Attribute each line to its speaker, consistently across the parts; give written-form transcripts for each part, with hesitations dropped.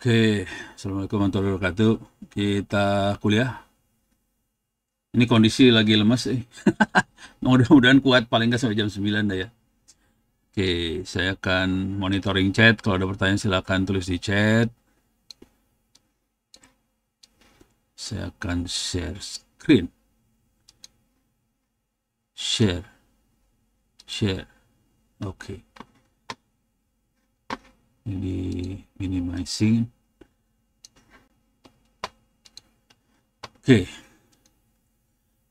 Speaker 1: Oke, Assalamualaikum warahmatullahi wabarakatuh. Kita kuliah. Ini kondisi lagi lemas. Mudah-mudahan kuat paling nggak sampai jam 9 dah ya. Oke, saya akan monitoring chat. Kalau ada pertanyaan silakan tulis di chat. Saya akan share screen. Share. Share. Oke. Ini minimizing. Oke.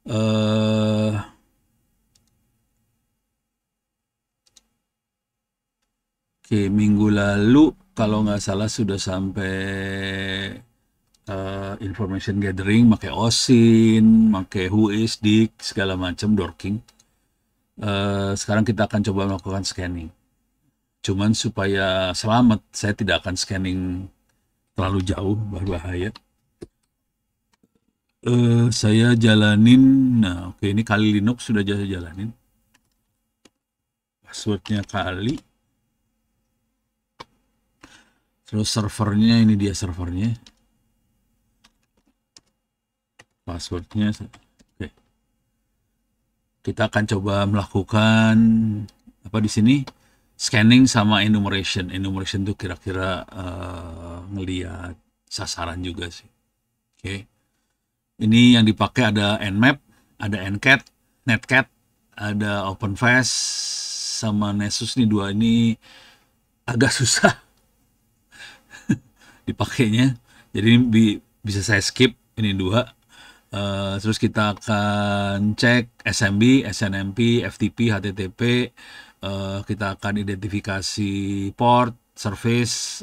Speaker 1: eh Oke, minggu lalu kalau nggak salah sudah sampai information gathering, pakai OSIN, pakai WhoisDIC, segala macam, Dorking. Sekarang kita akan coba melakukan scanning. Cuman supaya selamat, saya tidak akan scanning terlalu jauh, berbahaya. Saya jalanin, nah oke, ini Kali Linux sudah saya jalanin. Passwordnya Kali. Terus servernya, ini dia servernya. Passwordnya, oke. Kita akan coba melakukan apa di sini? Scanning sama enumeration. Enumeration itu kira-kira ngelihat sasaran juga sih. Oke. Ini yang dipakai ada Nmap, ada Ncat, Netcat, ada OpenFast, sama Nessus. Nih dua ini agak susah dipakainya. Jadi bisa saya skip ini dua. Terus kita akan cek SMB, SNMP, FTP, HTTP. Kita akan identifikasi port, service,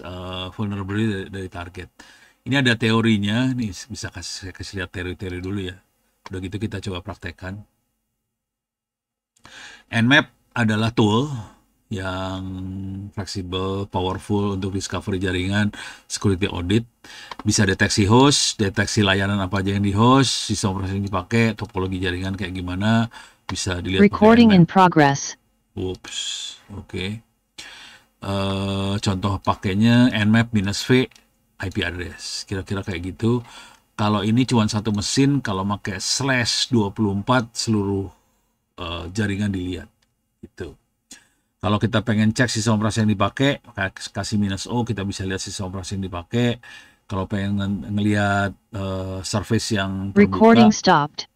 Speaker 1: vulnerability dari target. Ini ada teorinya, nih bisa saya kasih lihat teori-teori dulu ya. Udah gitu kita coba praktekkan. Nmap adalah tool yang fleksibel, powerful untuk discovery jaringan, security audit, bisa deteksi host, deteksi layanan apa aja yang di host, sistem operasi yang dipakai, topologi jaringan kayak gimana, bisa dilihat pakai
Speaker 2: Recording in
Speaker 1: Nmap.
Speaker 2: progress.
Speaker 1: Oops, oke. Contoh pakainya Nmap-V IP address, kira-kira kayak gitu. Kalau ini cuma satu mesin, kalau pakai /24 seluruh jaringan dilihat, gitu. Kalau kita pengen cek sistem operasi yang dipakai, kasih -O, kita bisa lihat sistem operasi yang dipakai. Kalau pengen ngelihat service yang
Speaker 2: Recording
Speaker 1: terbuka,
Speaker 2: stopped.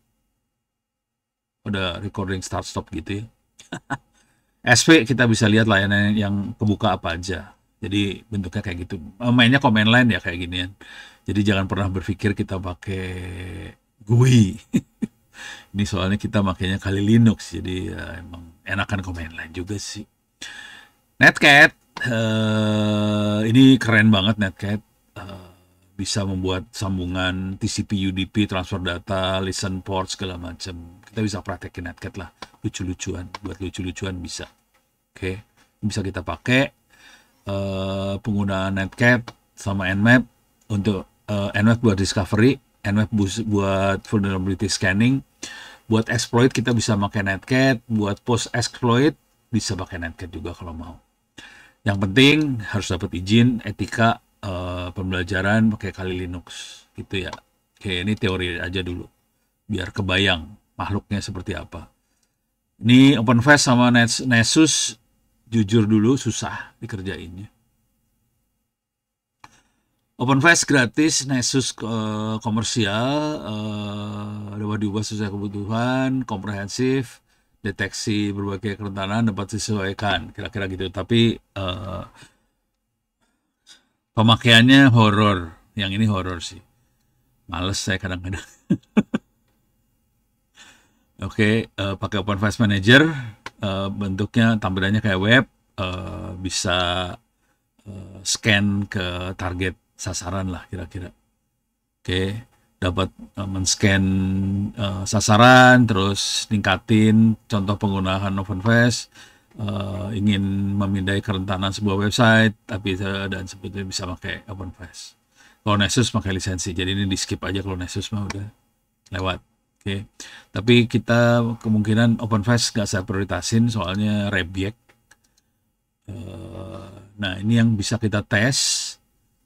Speaker 1: udah recording start stop gitu ya. SP kita bisa lihat layanan yang kebuka apa aja. Jadi bentuknya kayak gitu. Mainnya command line ya kayak ginian. Jadi jangan pernah berpikir kita pakai GUI. Ini soalnya kita makainya Kali Linux, jadi ya emang enakan command line juga sih. Netcat, ini keren banget Netcat. Bisa membuat sambungan TCP, UDP, transfer data, listen port, segala macam. Kita bisa praktekin Netcat lah, lucu-lucuan. Buat lucu-lucuan bisa. Oke, bisa kita pakai penggunaan Netcat sama Nmap untuk Nmap buat discovery, Nmap buat vulnerability scanning. Buat exploit kita bisa pakai Netcat, buat post exploit bisa pakai Netcat juga kalau mau. Yang penting harus dapat izin, etika, pembelajaran pakai Kali Linux gitu ya. Oke, ini teori aja dulu biar kebayang makhluknya seperti apa. Ini OpenFast sama Nessus jujur dulu susah dikerjainnya. OpenFast gratis, Nessus komersial, dapat diubah sesuai kebutuhan, komprehensif, deteksi berbagai kerentanan dapat disesuaikan, kira-kira gitu. Tapi pemakaiannya horor, yang ini horor sih. Males saya kadang-kadang. Oke, pakai OpenFast Manager, bentuknya tampilannya kayak web, bisa scan ke target sasaran lah kira-kira. Oke, dapat men-scan sasaran, terus ningkatin contoh penggunaan OpenFast, ingin memindai kerentanan sebuah website, tapi dan sebetulnya bisa pakai OpenFast. Kalau Nessus pakai lisensi, jadi ini di skip aja kalau Nessus mah udah lewat. Oke, tapi kita kemungkinan OpenFast nggak saya prioritasin soalnya Rebiek. Nah, ini yang bisa kita tes.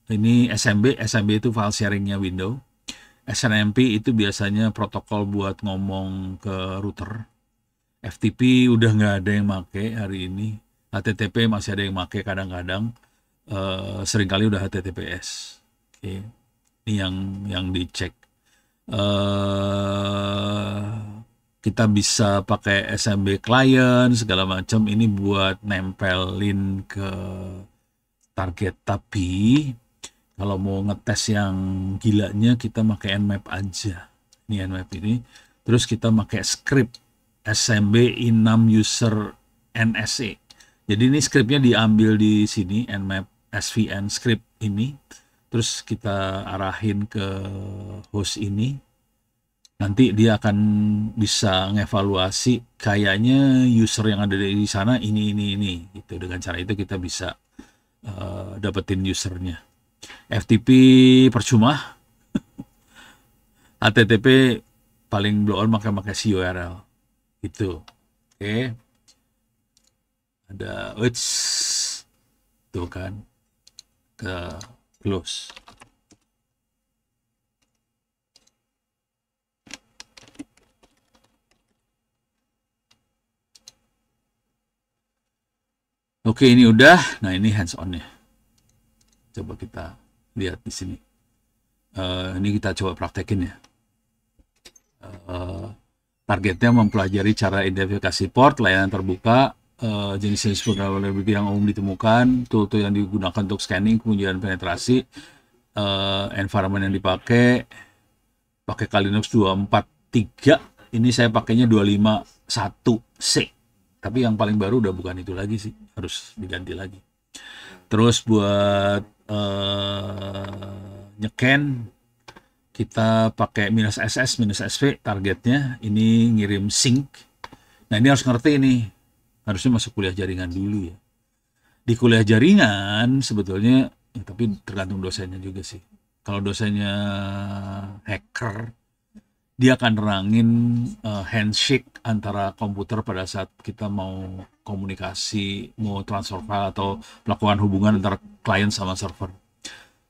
Speaker 1: Ini SMB itu file sharingnya Windows. SNMP itu biasanya protokol buat ngomong ke router. FTP udah nggak ada yang make hari ini. HTTP masih ada yang make kadang-kadang. Seringkali udah HTTPS. Oke. Ini yang dicek. Kita bisa pakai SMB client segala macam. Ini buat nempelin ke target. Tapi kalau mau ngetes yang gilanya kita pakai Nmap aja. Ini Nmap ini. Terus kita pakai script SMB enum user NSE. Jadi ini scriptnya diambil di sini Nmap SVN script ini. Terus kita arahin ke host ini. Nanti dia akan bisa ngevaluasi kayaknya user yang ada di sana ini gitu. Dengan cara itu kita bisa dapetin usernya. FTP percuma, HTTP paling blow on pakai CURL gitu. Oke. Ada tuh kan ke close. Oke, ini udah. Nah, ini hands on-nya. Coba kita lihat di sini. Ini kita coba praktekin ya. Targetnya mempelajari cara identifikasi port, layanan terbuka, jenis-jenis vulnerability yang umum ditemukan, tool-tool yang digunakan untuk scanning, pengujian penetrasi, environment yang dipakai, pakai Linux 243. Ini saya pakainya 251C. Tapi yang paling baru udah bukan itu lagi sih, harus diganti lagi. Terus buat nyeken kita pakai -SS -SV targetnya ini ngirim sync. Nah, ini harus ngerti ini. Harusnya masuk kuliah jaringan dulu ya. Di kuliah jaringan sebetulnya ya, tapi tergantung dosennya juga sih. Kalau dosennya hacker, dia akan nerangin handshake antara komputer pada saat kita mau komunikasi, mau transfer file atau melakukan hubungan antara klien sama server.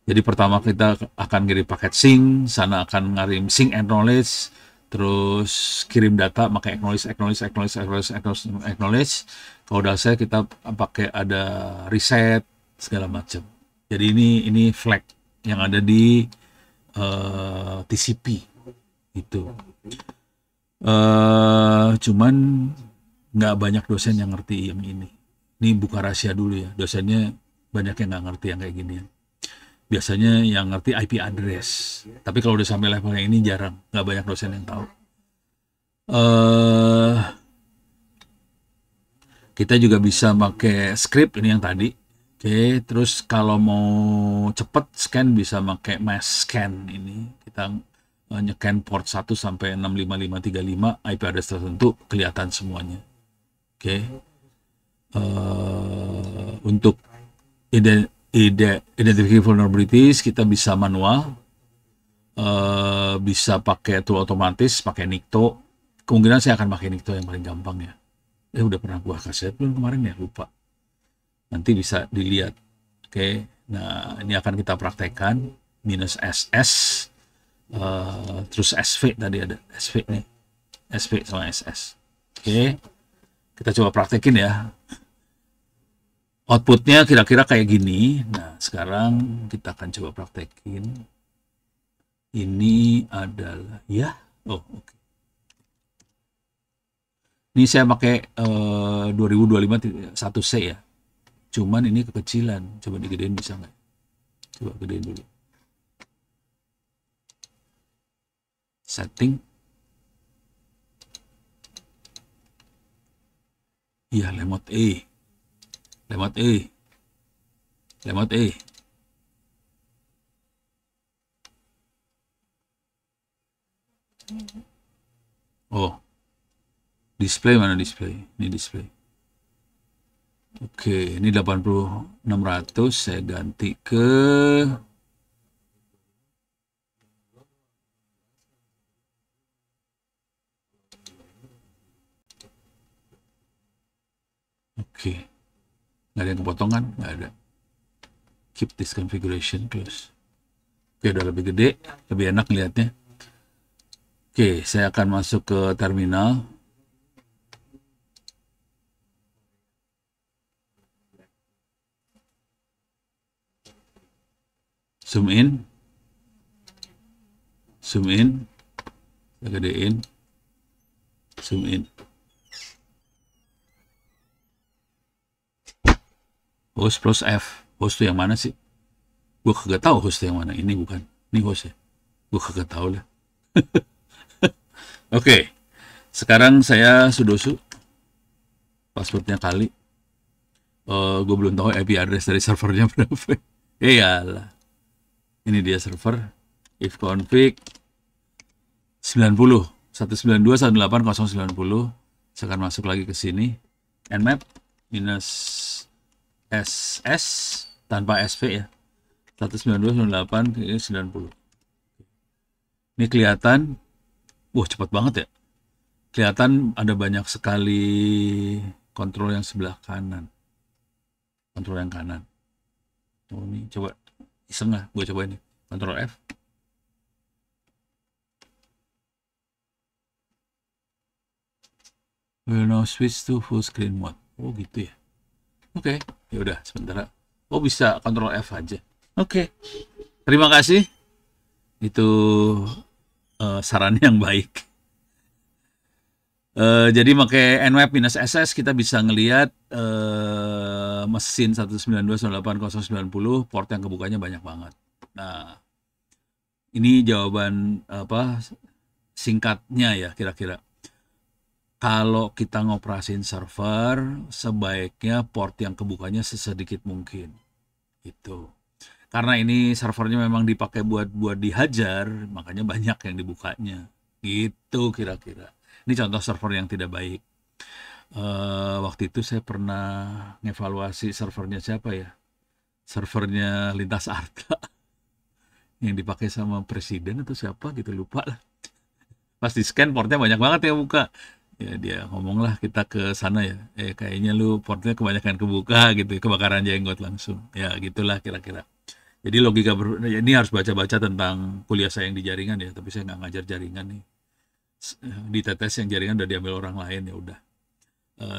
Speaker 1: Jadi pertama kita akan ngirim paket sync, sana akan ngirim sync acknowledge, terus kirim data pakai acknowledge. Kalau udah selesai kita pakai ada reset segala macam. Jadi ini flag yang ada di TCP itu. Cuman nggak banyak dosen yang ngerti yang ini. Ini buka rahasia dulu ya. Dosennya banyak yang nggak ngerti yang kayak gini. Biasanya yang ngerti IP address. Tapi kalau udah sampai level yang ini jarang. Nggak banyak dosen yang tahu. Kita juga bisa pakai script ini yang tadi. Oke, terus kalau mau cepet scan bisa pakai mass scan ini. Kita nyekan port 1 sampai 65535 IP address tertentu kelihatan semuanya. Oke. Untuk identifikasi vulnerabilities kita bisa manual, bisa pakai tool otomatis, pakai Nikto. Kemungkinan saya akan pakai Nikto yang paling gampang ya. Udah pernah gua kasih belum kemarin ya, lupa. Nanti bisa dilihat. Oke. Nah, ini akan kita praktekkan -SS, terus SV tadi ada SV nih, SV sama SS. Oke. Kita coba praktekin ya. Outputnya kira-kira kayak gini. Nah, sekarang kita akan coba praktekin. Ini adalah ya. Oh, oke. Ini saya pakai 2025 1C ya. Cuman ini kekecilan. Coba digedein bisa nggak? Coba gedein dulu. Setting. Iya, lemot E. Lemot E. Lemot E. Oh. Display mana display? Ini display. Oke, ini 8600 saya ganti ke Oke. Nggak ada yang kepotong kan? Nggak ada. Keep this configuration close. Oke, udah lebih gede, lebih enak lihatnya. Oke, saya akan masuk ke terminal. Zoom in, saya gedein, zoom in. Host plus F, host tuh yang mana sih? Gue kagak tahu host yang mana. Ini bukan, ini host ya. Gue kagak tahu lah. Oke, sekarang saya sudoku, passwordnya kali. Gue belum tahu IP address dari servernya berapa. Iyalah. Ini dia server, if config 90, 192.168.0.90. Saya akan masuk lagi ke sini, nmap minus ss tanpa sv ya, 192.168.90. Ini kelihatan, cepat banget ya. Kelihatan ada banyak sekali kontrol yang sebelah kanan, kontrol yang kanan. Oh ini coba iseng lah, gue coba ini, Ctrl F. Will now switch to full screen mode. Oh gitu ya. Oke, ya udah sebentar. Oh bisa Ctrl F aja. Oke. Terima kasih. Itu saran yang baik. Jadi pakai nmap minus ss kita bisa ngelihat mesin 192.168.0.90, port yang kebukanya banyak banget. Nah, ini jawaban singkatnya ya kira-kira. Kalau kita ngoperasin server, sebaiknya port yang kebukanya sesedikit mungkin. Itu. Karena ini servernya memang dipakai buat dihajar, makanya banyak yang dibukanya. Gitu kira-kira. Ini contoh server yang tidak baik. Waktu itu saya pernah ngevaluasi servernya siapa ya? Servernya Lintas Arta. Yang dipakai sama presiden atau siapa gitu, lupa lah. Pas di scan portnya banyak banget yang buka. Ya dia ngomong lah kita ke sana ya. Kayaknya lu portnya kebanyakan kebuka gitu, kebakaran jenggot langsung. Ya gitulah kira-kira. Jadi logika ini harus baca-baca tentang kuliah saya yang di jaringan ya, tapi saya nggak ngajar jaringan nih. Di TTS yang jaringan udah diambil orang lain ya udah.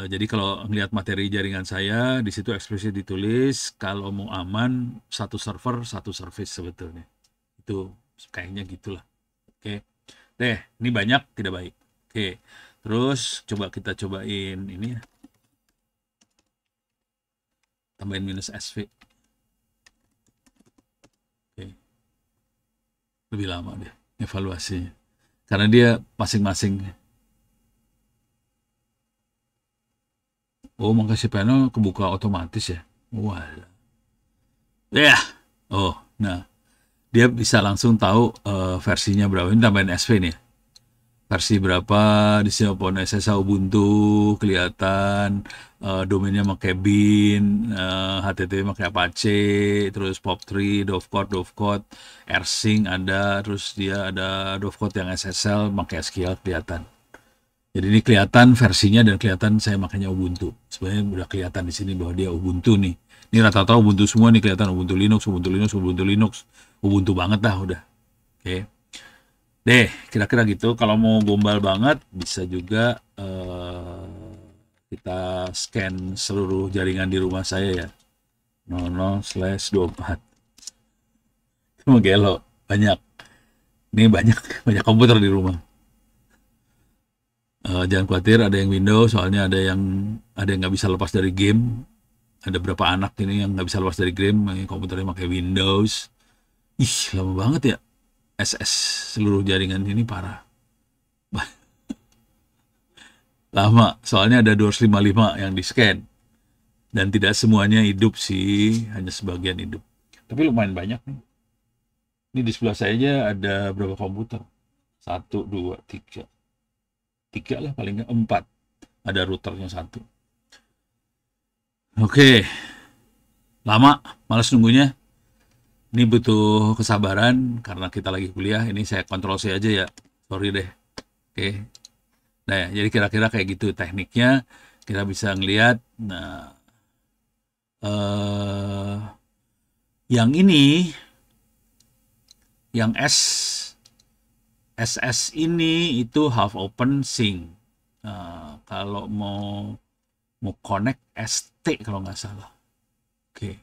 Speaker 1: Jadi kalau ngelihat materi jaringan saya, di situ eksplisit ditulis kalau mau aman satu server satu service sebetulnya. Itu kayaknya gitulah. Oke. Deh, ini banyak tidak baik. Oke. Terus coba kita cobain ini ya. Tambahin minus SV. Oke. Lebih lama deh evaluasinya. Karena dia masing-masing. Oh, makasih panel kebuka otomatis ya. Wah. Ya. Oh, nah. Dia bisa langsung tahu versinya berapa. Ini tambahin SV nih. Versi berapa, di sini pun SSH Ubuntu kelihatan, domainnya pakai bin, HTTP pakai Apache, terus POP3, Dovecoder, AirSync ada, terus dia ada Dovecoder yang SSL pakai SQL kelihatan. Jadi ini kelihatan versinya dan kelihatan saya makanya Ubuntu. Sebenarnya udah kelihatan di sini bahwa dia Ubuntu nih. Ini rata-rata Ubuntu semua nih kelihatan, Ubuntu Linux, Ubuntu banget dah udah. Oke. Deh, kira-kira gitu. Kalau mau gombal banget, bisa juga kita scan seluruh jaringan di rumah saya ya. 00/24. Itu gelo, banyak. Ini banyak komputer di rumah. Jangan khawatir, ada yang Windows, soalnya ada yang nggak bisa lepas dari game. Ada berapa anak ini yang nggak bisa lepas dari game, komputernya pakai Windows. Ih, lama banget ya. SS seluruh jaringan ini parah. Lama, soalnya ada 255 yang di scan. Dan tidak semuanya hidup sih, hanya sebagian hidup. Tapi lumayan banyak nih. Ini di sebelah saya aja ada berapa komputer? 1, 2, 3. 3 lah paling nggak, 4. Ada routernya 1. Oke. Lama, malas nunggunya. Ini butuh kesabaran karena kita lagi kuliah. Ini saya kontrol C aja ya. Sorry deh. Oke. Nah, jadi kira-kira kayak gitu tekniknya. Kita bisa ngelihat. Nah, Yang ini, yang SS ini itu half open sync. Kalau mau connect ST kalau nggak salah. Oke.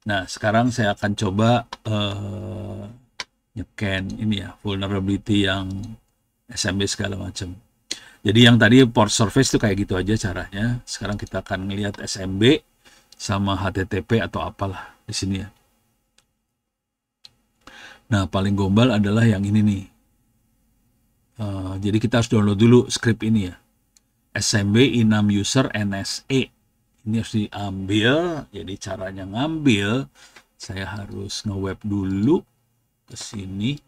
Speaker 1: Nah, sekarang saya akan coba nge-scan ini ya, vulnerability yang SMB segala macam. Jadi yang tadi port surface itu kayak gitu aja caranya. Sekarang kita akan ngelihat SMB sama HTTP atau apalah di sini ya. Nah, paling gombal adalah yang ini nih. Jadi kita harus download dulu script ini ya. SMB enum user NSE. Ini harus diambil. Jadi caranya ngambil, saya harus nge-web dulu ke sini.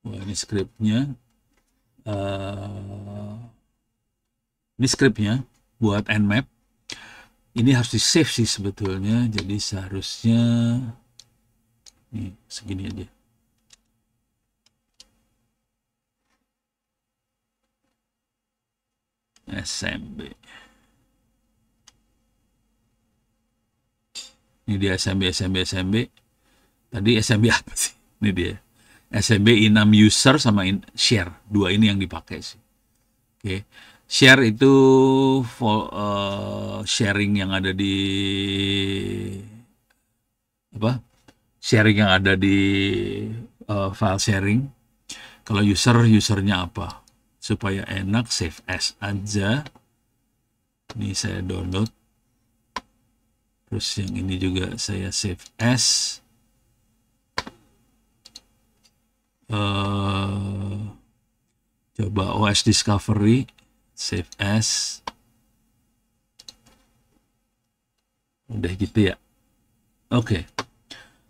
Speaker 1: Wah, ini scriptnya. Ini scriptnya buat Nmap. Ini harus di save sih sebetulnya. Jadi seharusnya ini segini aja. SMB. Ini dia SMB. Tadi SMB apa sih? Ini dia. SMB enum user sama share. Dua ini yang dipakai sih. Oke. Share itu sharing yang ada di apa? Sharing yang ada di file sharing. Kalau usernya apa? Supaya enak, save as aja. Ini saya download. Terus yang ini juga saya save as. Coba OS Discovery, save as. Udah gitu ya. Oke.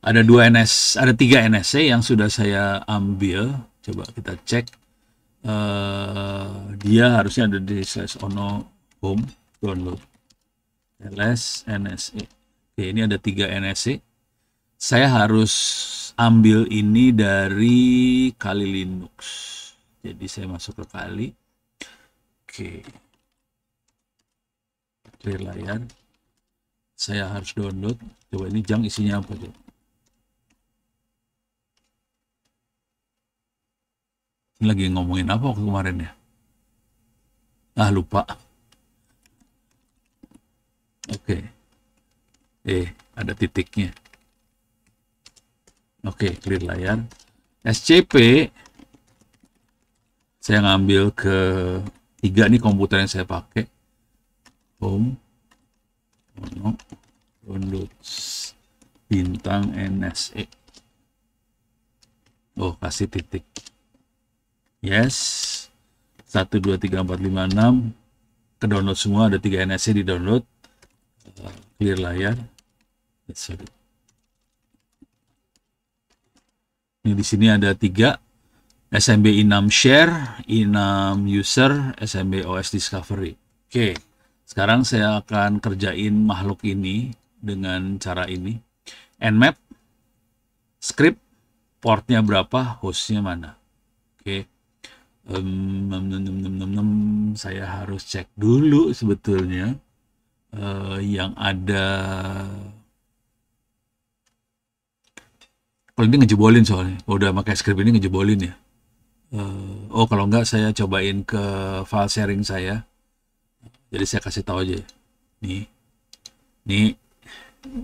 Speaker 1: Ada 3 NSC yang sudah saya ambil. Coba kita cek. Dia harusnya ada di /ono home download ls NSE. Oke, ini ada 3 NSC. Saya harus ambil ini dari Kali Linux. Jadi saya masuk ke Kali. Oke. Clear layar. Saya harus download. Coba ini jang isinya apa tuh? Ini lagi ngomongin apa waktu kemarin ya? Lupa. Oke. Ada titiknya. Oke, clear layar. SCP saya ngambil ke 3 nih komputer yang saya pakai. Home, download bintang NSE. Oh, kasih titik. Yes. 1 2 3 4 5 6. Ke download semua, ada 3 NSE di download. Clear layar. Sorry. Ini di sini ada 3 SMB enum share, enum user, SMB OS Discovery. Oke, sekarang saya akan kerjain makhluk ini dengan cara ini. Nmap, script, portnya berapa, hostnya mana. Oke, saya harus cek dulu sebetulnya yang ada. Kalau ini ngejebolin soalnya, udah pakai script ini ngejebolin ya. Kalau enggak saya cobain ke file sharing saya. Jadi saya kasih tahu aja. Nih,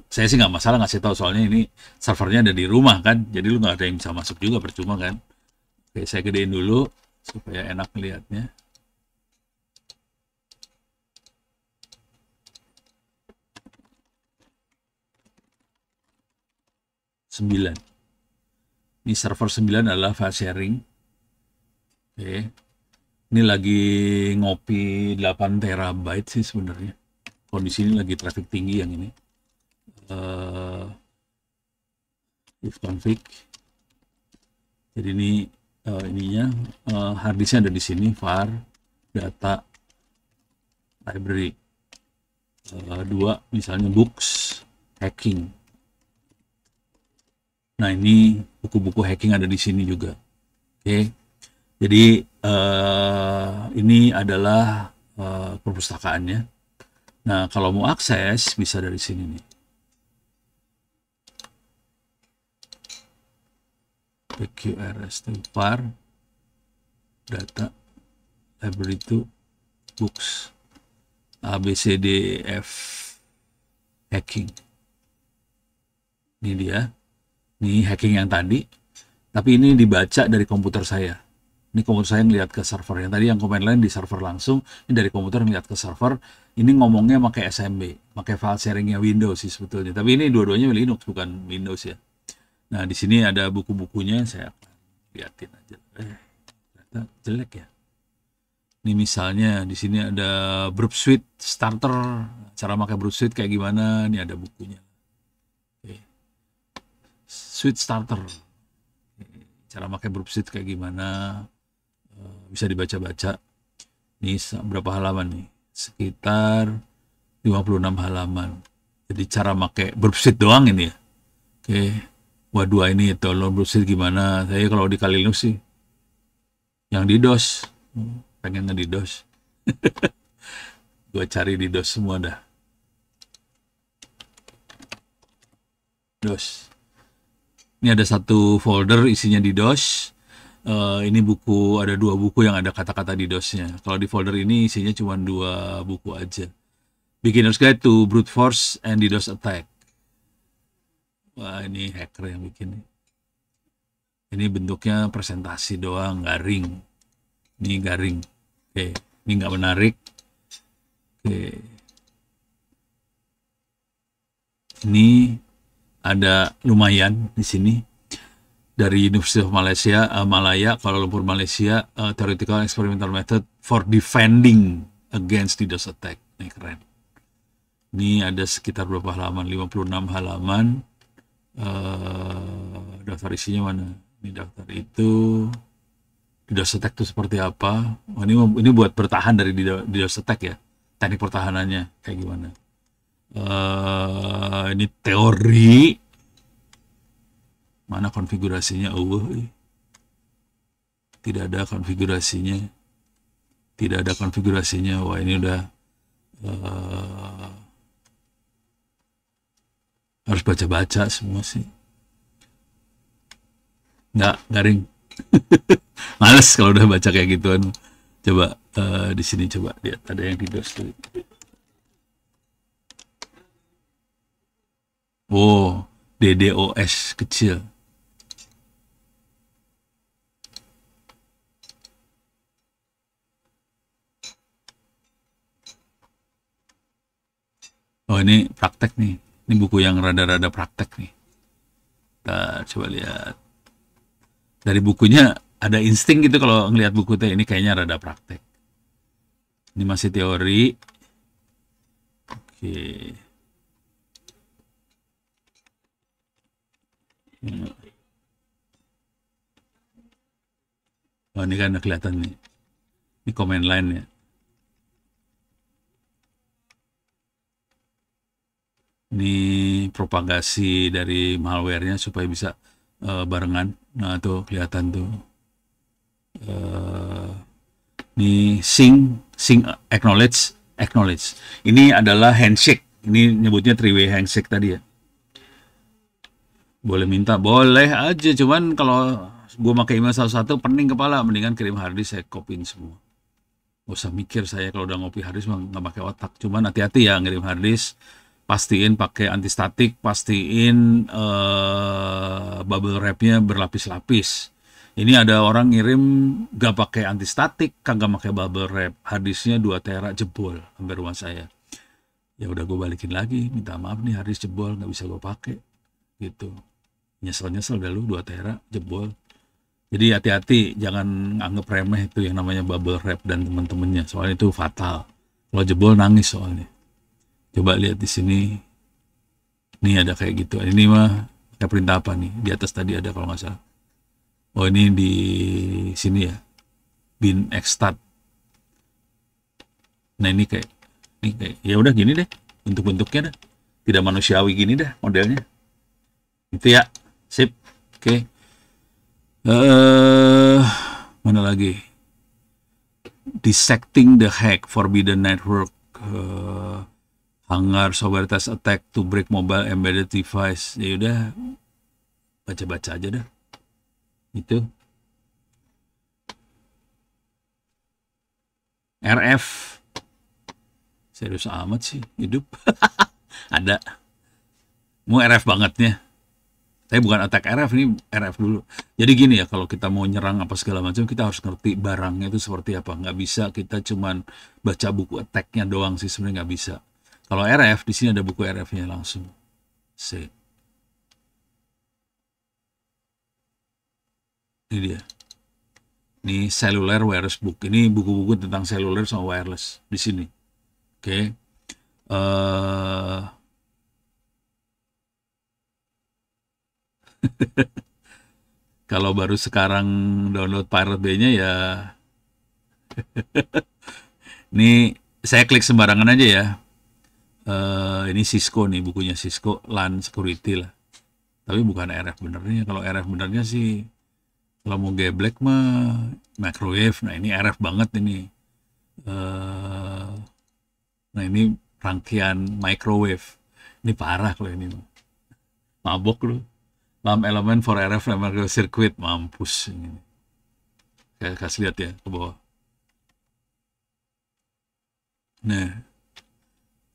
Speaker 1: saya sih nggak masalah ngasih tahu soalnya ini servernya ada di rumah kan. Jadi lu nggak ada yang bisa masuk juga percuma kan. Oke, saya gedein dulu supaya enak melihatnya. Ini server 9 adalah file sharing. Oke. Ini lagi ngopi 8 terabyte sih sebenarnya. Kondisi ini lagi traffic tinggi yang ini. If config. Jadi ini ininya harddisknya ada di sini, var, data, library. 2 misalnya books, hacking. Nah, ini buku-buku hacking ada di sini juga. Oke. Jadi ini adalah perpustakaannya. Nah, kalau mau akses bisa dari sini nih. PQRS itu var data library itu books ABCDF hacking. Ini dia. Ini hacking yang tadi. Tapi ini dibaca dari komputer saya. Ini komputer saya ngeliat ke server. Yang tadi yang command line di server langsung. Ini dari komputer ngeliat ke server. Ini ngomongnya pakai SMB. Pakai file sharingnya Windows sih sebetulnya. Tapi ini dua-duanya Linux bukan Windows ya. Nah di sini ada buku-bukunya. Saya liatin aja. Ternyata jelek ya. Ini misalnya di sini ada Burp Suite Starter. Cara pakai Burp Suite kayak gimana? Ini ada bukunya. Oke. Suite Starter. Cara pakai Burp Suite kayak gimana? Bisa dibaca-baca. Ini berapa halaman nih? Sekitar 56 halaman. Jadi cara pakai Burp Suite doang ini ya. Oke. Waduh ini download Burp Suite gimana? Saya kalau di Kali Linux sih yang di DOS. Pengen nge DOS. Gue cari di DOS semua dah. DOS. Ini ada satu folder isinya di DOS. Ini buku, ada 2 buku yang ada kata-kata di DOS-nya. Kalau di folder ini isinya cuma 2 buku aja. Beginner's Guide to Brute Force and DDoS Attack. Wah ini hacker yang bikin. Ini bentuknya presentasi doang, garing. Ini garing. Oke, ini nggak menarik. Oke. Ini ada lumayan di sini dari University of Malaysia, Malaya, Kuala Lumpur, Malaysia, Theoretical Experimental Method for Defending Against DDoS Attack. Ini keren. Ini ada sekitar berapa halaman? 56 halaman. Daftar isinya mana? Ini daftar itu. DDoS Attack itu seperti apa? Oh, ini buat bertahan dari DDoS Attack ya. Teknik pertahanannya kayak gimana? Ini teori. Mana konfigurasinya? Tidak ada konfigurasinya. Tidak ada konfigurasinya. Wah ini udah harus baca-baca semua sih. Nggak garing. Males kalau udah baca kayak gituan. Coba di sini coba lihat ada yang di DOS tuh. Oh, DDoS kecil. Oh ini praktek nih. Ini buku yang rada-rada praktek nih. Kita coba lihat. Dari bukunya ada insting gitu kalau ngelihat buku teh ini kayaknya rada praktek. Ini masih teori. Oke. Oh ini kan udah kelihatan nih. Ini command line ya. Ini propagasi dari malware-nya supaya bisa barengan. Nah tuh kelihatan tuh. Ini sync acknowledge. Ini adalah handshake. Ini nyebutnya three-way handshake tadi ya. Boleh minta, boleh aja. Cuman kalau gue pakai email satu-satu pening kepala, mendingan kirim harddisk saya copyin semua. Gak usah mikir saya kalau udah ngopi harddisk mah nggak pakai otak. Cuman hati-hati ya ngirim harddisk. Pastiin pakai antistatik, pastiin bubble wrap-nya berlapis-lapis. Ini ada orang ngirim gak pakai antistatik, kagak pakai bubble wrap, harddisknya 2 tera jebol sampai rumah saya. Ya udah gue balikin lagi, minta maaf nih harddisk jebol nggak bisa gue pakai, gitu. Nyesel dah lu 2 tera jebol. Jadi hati-hati, jangan anggap remeh itu yang namanya bubble wrap dan teman-temannya, soalnya itu fatal. Kalau jebol nangis soalnya. Coba lihat di sini. Ini ada kayak gitu. Ini mah kayak perintah apa nih? Di atas tadi ada kalau nggak salah. Oh ini di sini ya. Bin extat. Nah ini kayak ya udah gini deh. Bentuk-bentuknya dah. Tidak manusiawi gini dah modelnya. Itu ya. Sip. Oke. Mana lagi? Dissecting the hack, forbidden network. Hangar software test attack to break mobile embedded device. Ya udah baca-baca aja dah. Itu RF. Serius amat sih hidup. Ada. Mau RF bangetnya. Saya bukan attack RF, ini RF dulu. Jadi gini ya, kalau kita mau nyerang apa segala macam, kita harus ngerti barangnya itu seperti apa. Nggak bisa kita cuman baca buku attack-nya doang sih, sebenarnya nggak bisa. Kalau RF, di sini ada buku RF-nya langsung. C. Ini dia. Ini cellular wireless book. Ini buku-buku tentang cellular sama wireless di sini. Oke. Kalau baru sekarang download Pirate Bay-nya ya, ini saya klik sembarangan aja ya. Ini Cisco nih, bukunya Cisco LAN Security lah. Tapi bukan RF benernya. Kalau RF benernya sih, kalau mau geblek mah microwave. Nah ini RF banget ini. Eh, nah ini rangkaian microwave. Ini parah kalau ini. Mabok lu. Lamp elemen for RF microwave circuit. Mampus. Ini. Saya kasih lihat ya ke bawah. Nah,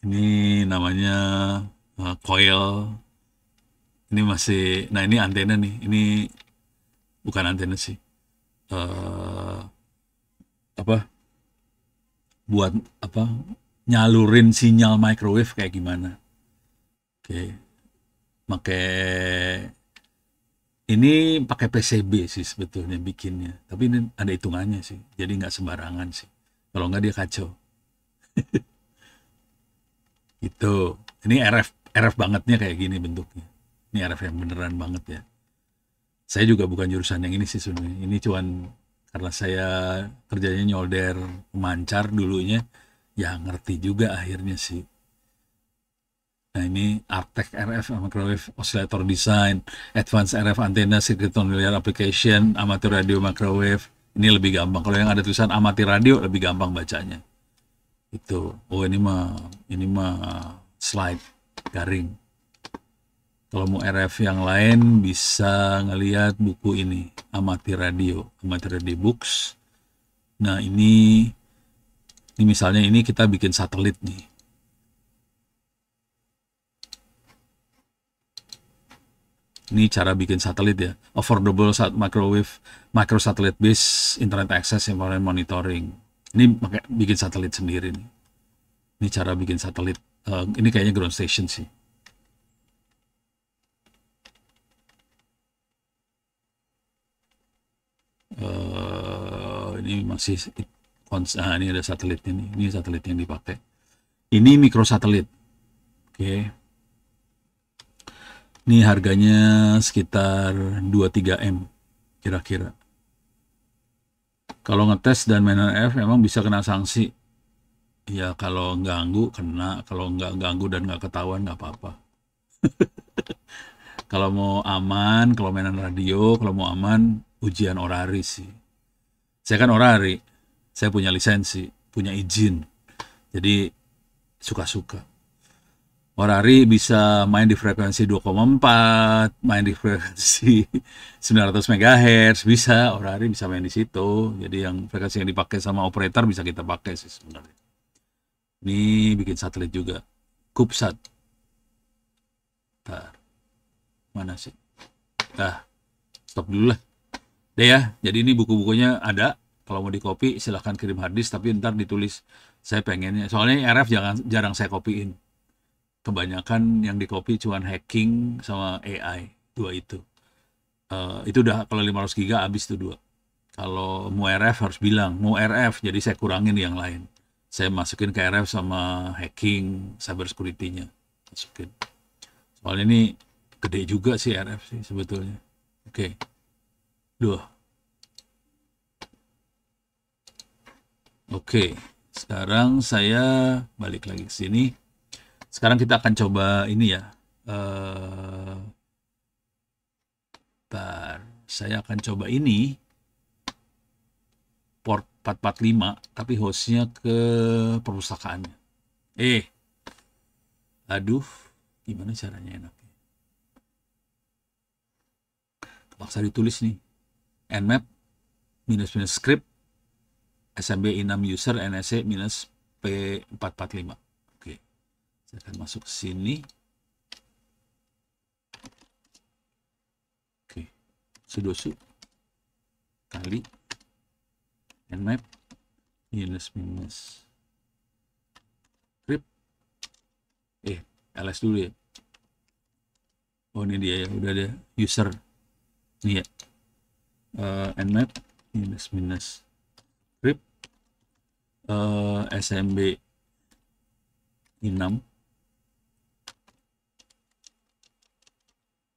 Speaker 1: ini namanya coil. Ini masih, nah ini antena nih. Ini bukan antena sih. eh apa buat apa nyalurin sinyal microwave kayak gimana. Oke, pakai ini pakai PCB sih sebetulnya bikinnya, tapi ini ada hitungannya sih, jadi nggak sembarangan sih, kalau nggak dia kacau. Itu ini RF bangetnya kayak gini bentuknya, ini RF yang beneran banget ya. Saya juga bukan jurusan yang ini sih sebenarnya, ini cuman karena saya kerjanya nyolder pemancar dulunya, ya ngerti juga akhirnya sih. Nah ini Artec RF Microwave Oscillator Design, Advanced RF Antenna Circuit Nonlinear Application, Amateur Radio Microwave. Ini lebih gampang. Kalau yang ada tulisan amatir radio lebih gampang bacanya. Itu. Oh ini mah slide garing. Kalau mau RF yang lain bisa ngelihat buku ini, Amatir Radio Books. Nah ini misalnya ini kita bikin satelit nih. Ini cara bikin satelit ya. Affordable micro satellite based internet access environment monitoring. Ini pakai bikin satelit sendiri nih. Ini cara bikin satelit. Ini kayaknya ground station sih. Ini masih ini ada satelitnya nih. Ini satelit yang dipakai. Ini mikrosatelit. Oke. Ini harganya sekitar 2-3 M kira-kira. Kalau ngetes dan main RF memang bisa kena sanksi. Ya kalau ganggu kena, kalau nggak ganggu dan nggak ketahuan nggak apa-apa. Kalau mau aman, kalau mainan radio, kalau mau aman, ujian orari sih. Saya kan orari, saya punya lisensi, punya izin. Jadi suka-suka. Orari bisa main di frekuensi 2,4, main di frekuensi 900 MHz, bisa. Orari bisa main di situ. Jadi yang frekuensi yang dipakai sama operator bisa kita pakai sih sebenarnya. Ini bikin satelit juga. CubeSat. Bentar. Mana sih? Stop dulu lah. Deh ya, jadi ini buku-bukunya ada. Kalau mau di copy silahkan kirim harddisk, tapi ntar ditulis. Saya pengennya, soalnya RF jarang saya copyin. Kebanyakan yang di copy cuman hacking sama AI, dua itu. Itu udah kalau 500 giga habis tuh dua. Kalau mau RF harus bilang mau RF, jadi saya kurangin yang lain. Saya masukin ke RF sama hacking, cyber security-nya masukin. Soalnya ini gede juga sih RF sih sebetulnya. Oke. Oke, sekarang saya balik lagi ke sini. Sekarang kita akan coba ini ya. Saya akan coba ini port 445, tapi hostnya ke perpustakaannya. Aduh, gimana caranya enaknya? Terpaksa ditulis nih. nmap minus script SMB i6 user NSC minus P445. Oke, saya akan masuk ke sini. Oke, sudosu kali nmap minus script ls dulu ya. Oh, ini dia ya, udah ada user ini ya. Nmap minus script SMB i6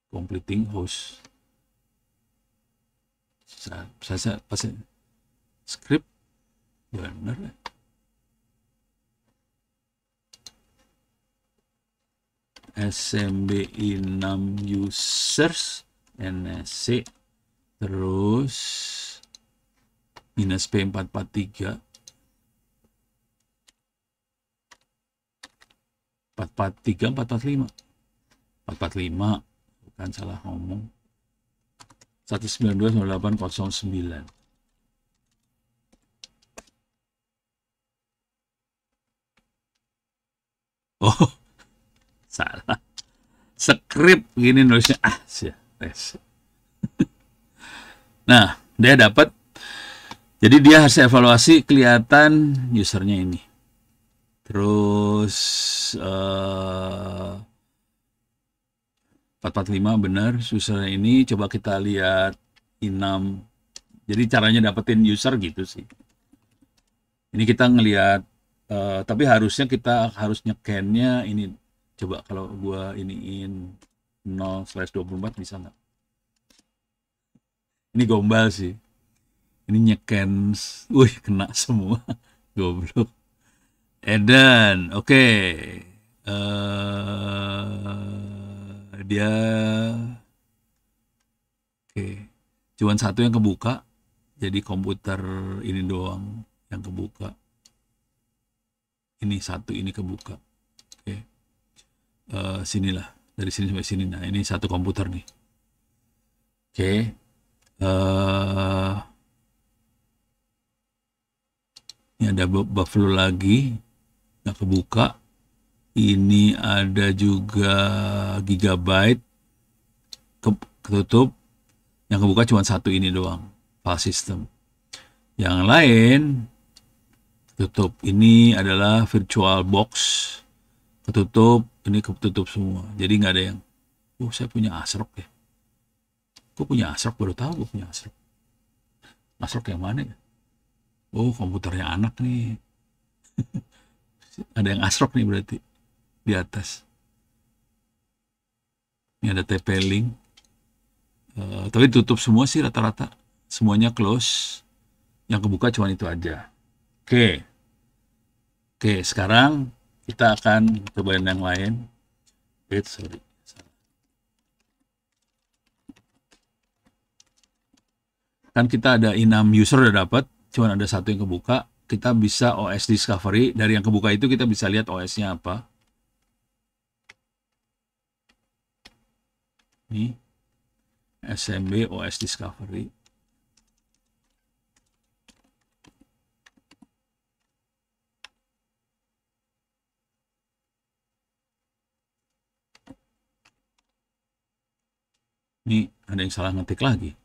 Speaker 1: completing host. Saya pas script benar ya. SMB i6 users NSC terus minus P443 445 bukan, salah ngomong, 192.9809. Oh, salah. Script gini nulisnya. Nah, dia dapat. Jadi dia harus evaluasi kelihatan usernya ini. Terus 445 benar usernya ini. Coba kita lihat i6. Jadi caranya dapetin user gitu sih. Ini kita ngelihat, tapi harusnya kita harus nyekennya ini. Coba kalau gua iniin 0/24 bisa nggak? Ini gombal sih. Ini nyeken, kena semua. Goblok. Edan, oke. Dia, oke. Cuman satu yang kebuka. Jadi komputer ini doang yang kebuka. Ini satu ini kebuka. Oke. Sinilah, dari sini sampai sini. Nah, ini satu komputer nih. Oke. Ini ada Buffalo lagi, nggak kebuka. Ini ada juga Gigabyte, ketutup. Yang kebuka cuma satu ini doang, file system. Yang lain ketutup. Ini adalah VirtualBox, ketutup. Ini ketutup semua. Jadi nggak ada yang, saya punya ASRock ya. Gue punya ASRock, baru tahu gue punya ASRock. ASRock yang mana ya? Oh, komputernya anak nih. Ada yang ASRock nih berarti di atas. Ini ada TP-Link. Tapi tutup semua sih rata-rata. Semuanya close. Yang kebuka cuma itu aja. Oke, sekarang kita akan cobain yang lain. Sorry. Kan kita ada i6 user udah dapat, cuma ada satu yang kebuka. Kita bisa OS discovery, dari yang kebuka itu kita bisa lihat OS-nya apa. Ini SMB OS discovery. Ini ada yang salah ngetik lagi.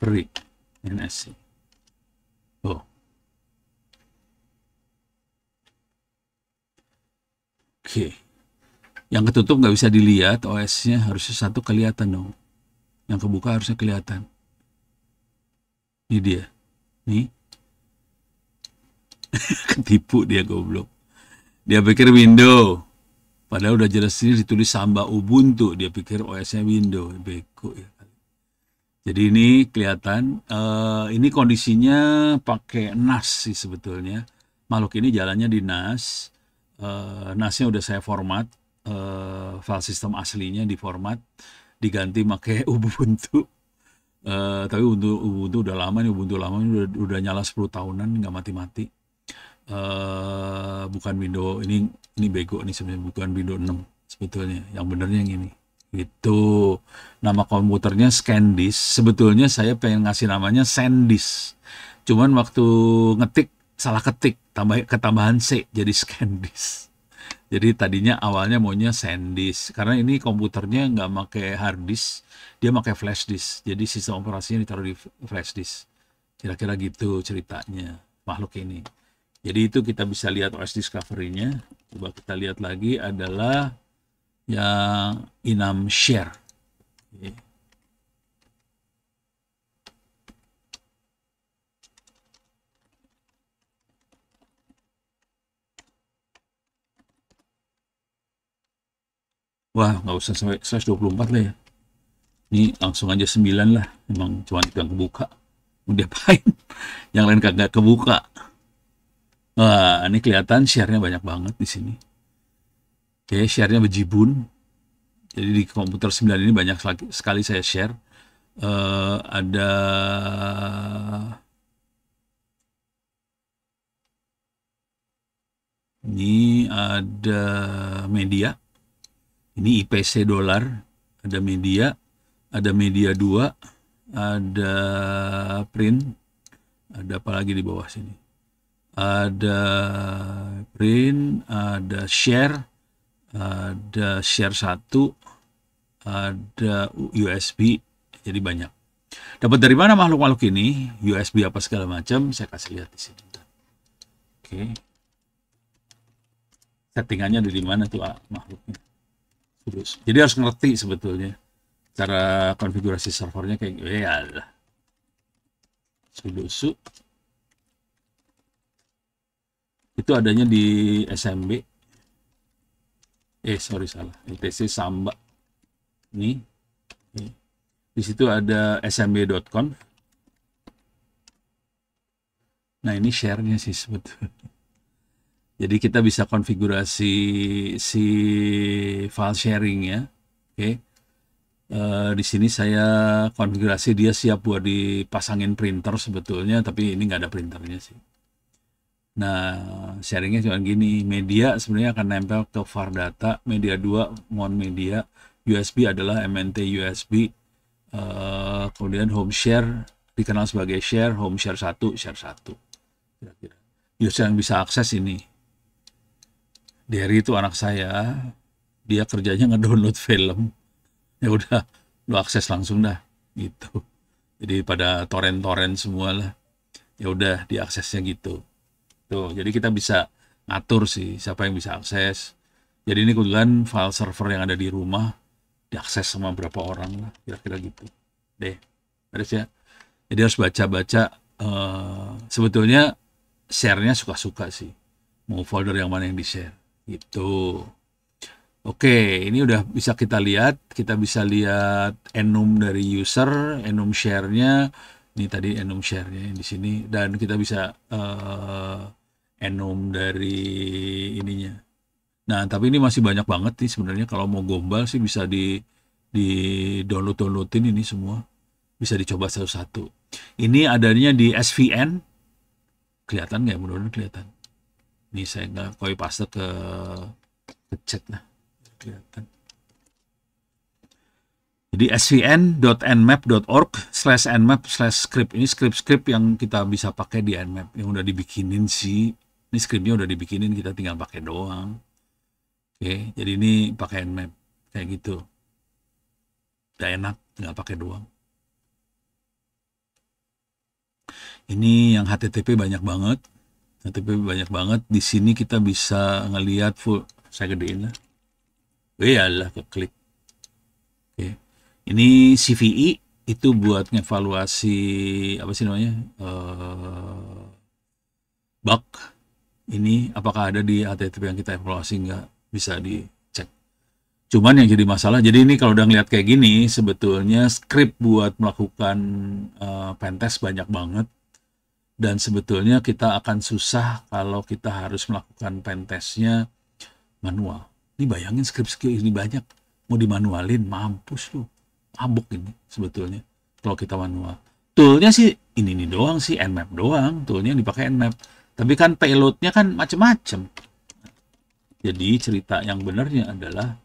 Speaker 1: Free NSC. Oke. Yang ketutup nggak bisa dilihat, OS-nya harusnya satu kelihatan dong. Yang kebuka harusnya kelihatan. Ini dia. Nih. Ketipu dia, goblok. Dia pikir Windows. Padahal udah jelas sini ditulis Samba Ubuntu. Dia pikir OS-nya Windows. Beko ya. Jadi ini kelihatan. Ini kondisinya pakai NAS sih sebetulnya. Makhluk ini jalannya di NAS. NAS-nya udah saya format. File system aslinya diformat. Diganti pakai Ubuntu. Tapi Ubuntu udah lama nih. Ubuntu lama ini udah nyala 10 tahunan. Nggak mati-mati. Bukan Windows. Ini bego nih sebenarnya. Bukan Windows 6 sebetulnya. Yang benernya yang ini. Itu nama komputernya ScanDisk. Sebetulnya saya pengen ngasih namanya SanDisk. Cuman waktu ngetik salah ketik, ketambahan C jadi ScanDisk. Jadi tadinya awalnya maunya SanDisk karena ini komputernya nggak pakai hard disk, dia pakai flash disk. Jadi sistem operasinya ditaruh di flash disk. Kira-kira gitu ceritanya makhluk ini. Jadi itu kita bisa lihat OS Discovery-nya. Coba kita lihat lagi adalah yang Inam Share. Oke. Wah, nggak usah sampai 124 lah ya. Ini langsung aja 9 lah. Emang cuma itu yang kebuka. Mau diapain? Yang lain kagak kebuka. Wah, ini kelihatan share-nya banyak banget di sini. Oke, share-nya bejibun. Jadi di komputer 9 ini banyak sekali saya share. Ada ini ada media. Ini IPC dolar, ada media 2, ada print, ada apa lagi di bawah sini? Ada print, ada share 1, ada USB, jadi banyak. Dapat dari mana makhluk-makhluk ini? USB apa segala macam, saya kasih lihat di sini. Oke. Settingannya ada di mana tuh makhluknya? Jadi harus ngerti sebetulnya cara konfigurasi servernya kayak gitu. Ya lah. Sudosu itu adanya di SMB. Sorry salah. LTC Samba. Nih. Di situ ada smb.conf. Nah, ini share-nya sih sebetulnya. Jadi kita bisa konfigurasi si file sharing ya. Oke. Di sini saya konfigurasi dia siap buat dipasangin printer sebetulnya, tapi ini nggak ada printernya sih. Nah, sharingnya cuma gini. Media sebenarnya akan nempel ke var data. Media 2, mon media. USB adalah MNT USB. Kemudian home share dikenal sebagai share. Home share 1, share 1. Kira-kira. User yang bisa akses ini. Derry itu anak saya, dia kerjanya ngedownload film. Ya udah, lu akses langsung dah, gitu. Jadi pada torrent-torrent semua lah. Ya udah, diaksesnya gitu. Tuh, jadi kita bisa ngatur sih siapa yang bisa akses. Jadi ini kebetulan file server yang ada di rumah diakses sama berapa orang lah, kira-kira gitu. Deh, beres ya. Jadi harus baca-baca. Sebetulnya share-nya suka-suka sih. Mau folder yang mana yang di-share. Gitu. Oke, ini udah bisa kita lihat. Kita bisa lihat enum dari user, enum share-nya. Ini tadi enum share-nya di sini. Dan kita bisa enum dari ininya. Nah, tapi ini masih banyak banget nih sebenarnya. Kalau mau gombal sih bisa di downloadin ini semua. Bisa dicoba satu-satu. Ini adanya di SVN. Kelihatan nggak? Mudah-mudahan kelihatan. Ini saya nggak copy paste ke chat lah. Kelihatan. Jadi svn.nmap.org/nmap/script. Ini script-script yang kita bisa pakai di Nmap. Yang udah dibikinin sih. Ini scriptnya udah dibikinin, kita tinggal pakai doang. Oke, jadi ini pakai Nmap. Kayak gitu. Udah enak, tinggal pakai doang. Ini yang HTTP banyak banget. HTTP banyak banget. Di sini kita bisa ngelihat full. Saya gedein lah. Iyalah, klik. Oke. Ini CVE itu buat ngevaluasi apa sih namanya? Bug. Ini apakah ada di HTTP yang kita evaluasi, nggak bisa dicek. Cuman yang jadi masalah, jadi ini kalau udah ngeliat kayak gini, sebetulnya script buat melakukan pentest banyak banget. Dan sebetulnya kita akan susah kalau kita harus melakukan pentestnya manual. Ini bayangin script ini banyak, mau dimanualin, mampus lu. Mabuk ini sebetulnya kalau kita manual. Toolnya sih ini doang sih, Nmap doang. Toolnya yang dipakai Nmap. Tapi kan payloadnya kan macem-macem. Jadi cerita yang benarnya adalah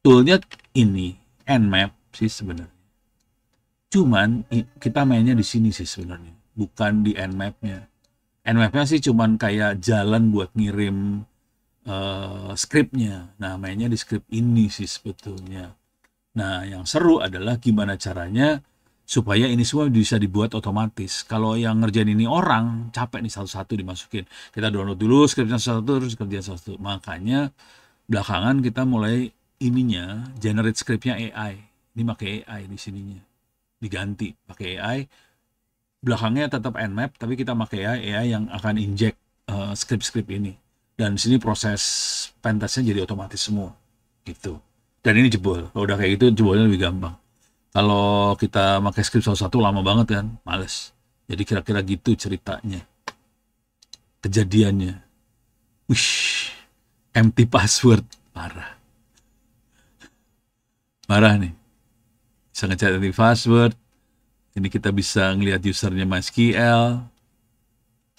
Speaker 1: toolnya ini Nmap sih sebenarnya. Cuman kita mainnya di sini sih sebenarnya, bukan di Nmap-nya. Nmap-nya sih cuman kayak jalan buat ngirim skripnya. Nah, mainnya di skrip ini sih sebetulnya. Nah, yang seru adalah gimana caranya supaya ini semua bisa dibuat otomatis. Kalau yang ngerjain ini orang, capek nih satu-satu dimasukin. Kita download dulu skripnya satu-satu, terus kerjain satu-satu. Makanya belakangan kita mulai ininya, generate skripnya AI. Ini pakai AI di sininya. Diganti pakai AI. Belakangnya tetap Nmap, tapi kita pakai AI yang akan inject skrip-skrip ini. Dan di sini proses pentestnya jadi otomatis semua. Gitu. Dan ini jebol. Kalau udah kayak gitu, jebolnya lebih gampang. Kalau kita pakai script satu-satu lama banget kan, males. Jadi kira-kira gitu ceritanya. Kejadiannya. Wish, empty password. Parah. Parah nih. Bisa ngecek empty password. Ini kita bisa ngelihat usernya MySQL.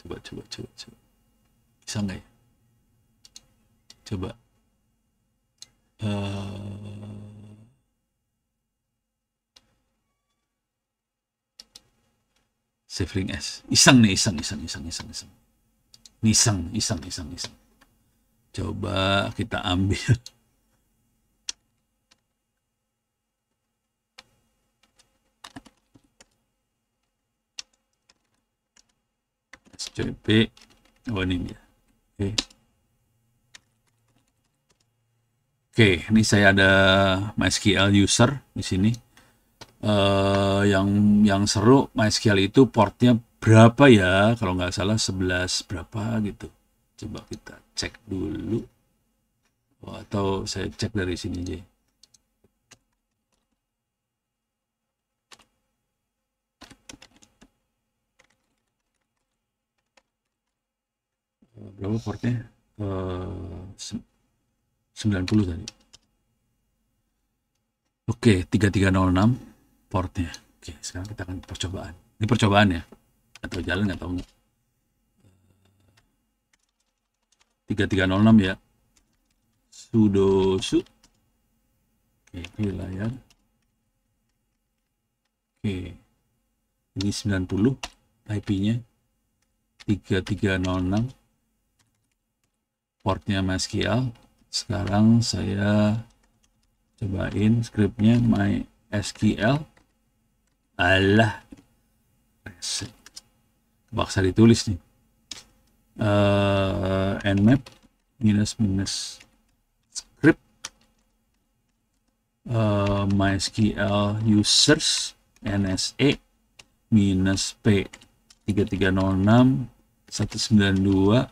Speaker 1: Coba. Bisa nggak ya? Coba. Saving S. Iseng. Coba kita ambil. SCP. Oh, ini dia. Oke, ini saya ada MySQL user di sini. Yang seru MySQL itu portnya berapa ya? Kalau nggak salah 11 berapa gitu. Coba kita cek dulu. Atau saya cek dari sini aja. Berapa portnya? 90 tadi. Oke, 3306 portnya. Oke, sekarang kita akan percobaan. Ini percobaan ya? Atau jalan nggak tahu nggak? 3306 ya. Sudo su. Oke, ini layar. Oke. Ini 90 IP-nya. 3306. Portnya MySQL. Sekarang saya cobain skripnya MySQL. Alah, reset. Baksa ditulis nih. Nmap minus script MySQL users NSE minus P 3306 192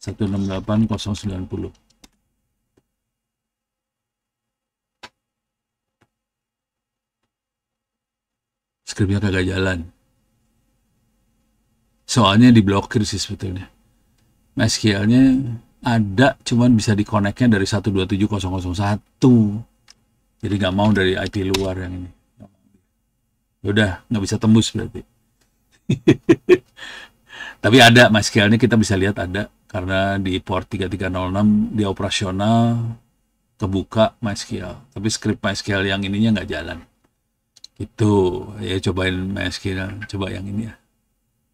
Speaker 1: 168 090. Skripnya kagak jalan. Soalnya diblokir sih sebetulnya. MySQL-nya ada, cuman bisa dikoneknya dari 127.0.1. Jadi nggak mau dari IP luar yang ini. Udah, nggak bisa tembus berarti. Tapi ada MySQL-nya, kita bisa lihat ada. Karena di port 3306 dia operasional, kebuka MySQL. Tapi script MySQL yang ininya nggak jalan. Itu ya, cobain MySQL, coba yang ini ya.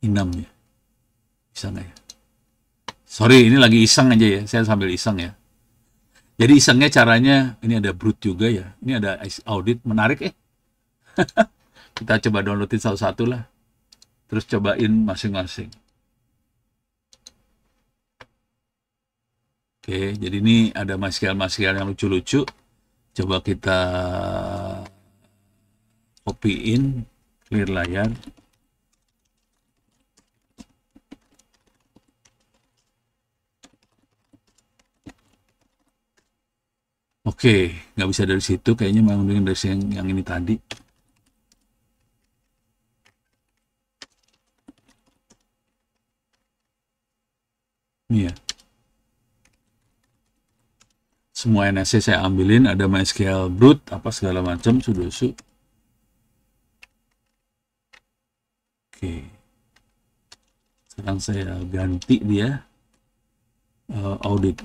Speaker 1: Inam ya. Bisa nggak ya? Sorry, ini lagi iseng aja ya. Saya sambil iseng ya. Jadi isengnya caranya, ini ada brute juga ya. Ini ada audit, menarik Kita coba downloadin satu-satu lah. Terus cobain masing-masing. Oke, jadi ini ada MySQL yang lucu-lucu. Coba kita copy-in, clear layar. Oke, nggak bisa dari situ. Kayaknya memang dari yang ini tadi. Ini ya. Semua NSC saya ambilin, ada MySQL brute, apa segala macam, sudosu. Oke. Sekarang saya ganti dia audit.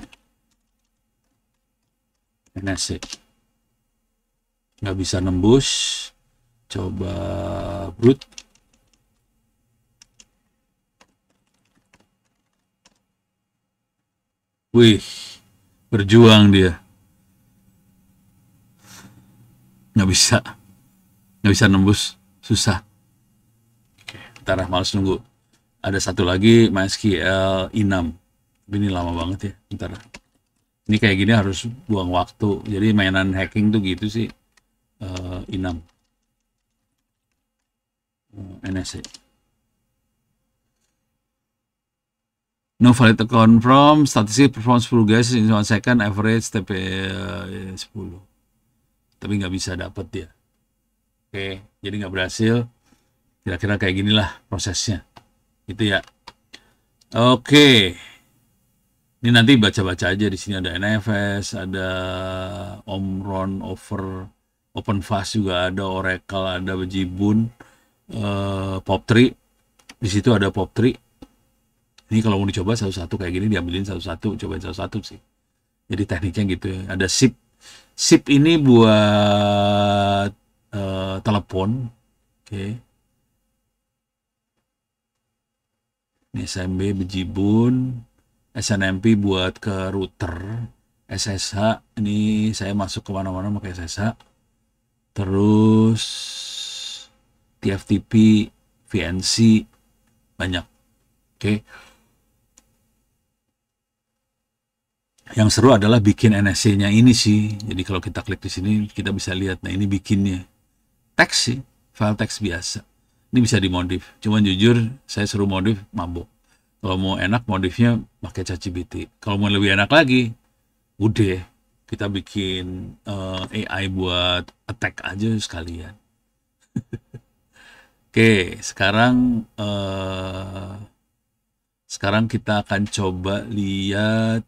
Speaker 1: NSC nggak bisa nembus. Coba brute. Wih, berjuang dia. Nggak bisa nembus, susah. Ntar males nunggu. Ada satu lagi MySQL i6. Ini lama banget ya. Ntar. Ini kayak gini harus buang waktu. Jadi mainan hacking tuh gitu sih. i6. NSC. No valid account from statistic performance full guys in 1 second average TP 10. Tapi nggak bisa dapet dia. Oke, jadi nggak berhasil. Kira-kira kayak ginilah prosesnya. Gitu ya. Oke. Ini nanti baca-baca aja. Di sini ada NFS, ada Omron, Over, OpenVAS juga ada, Oracle, ada Bejibun, POP3. Di situ ada POP3. Ini kalau mau dicoba satu-satu kayak gini, diambilin satu-satu, cobain satu-satu sih. Jadi tekniknya gitu ya. Ada SIP. SIP ini buat telepon. Oke. Ini SMB, Bejibun. SNMP buat ke router. SSH, ini saya masuk kemana-mana pakai SSH. Terus TFTP, VNC, banyak. Oke. Yang seru adalah bikin NSC-nya ini sih. Jadi kalau kita klik di sini, kita bisa lihat. Nah, ini bikinnya. Teks sih, file teks biasa. Ini bisa dimodif. Cuman jujur, saya suruh modif, mabok. Kalau mau enak, modifnya pakai ChatGPT. Kalau mau lebih enak lagi, udah kita bikin AI buat attack aja sekalian. Oke, sekarang kita akan coba lihat.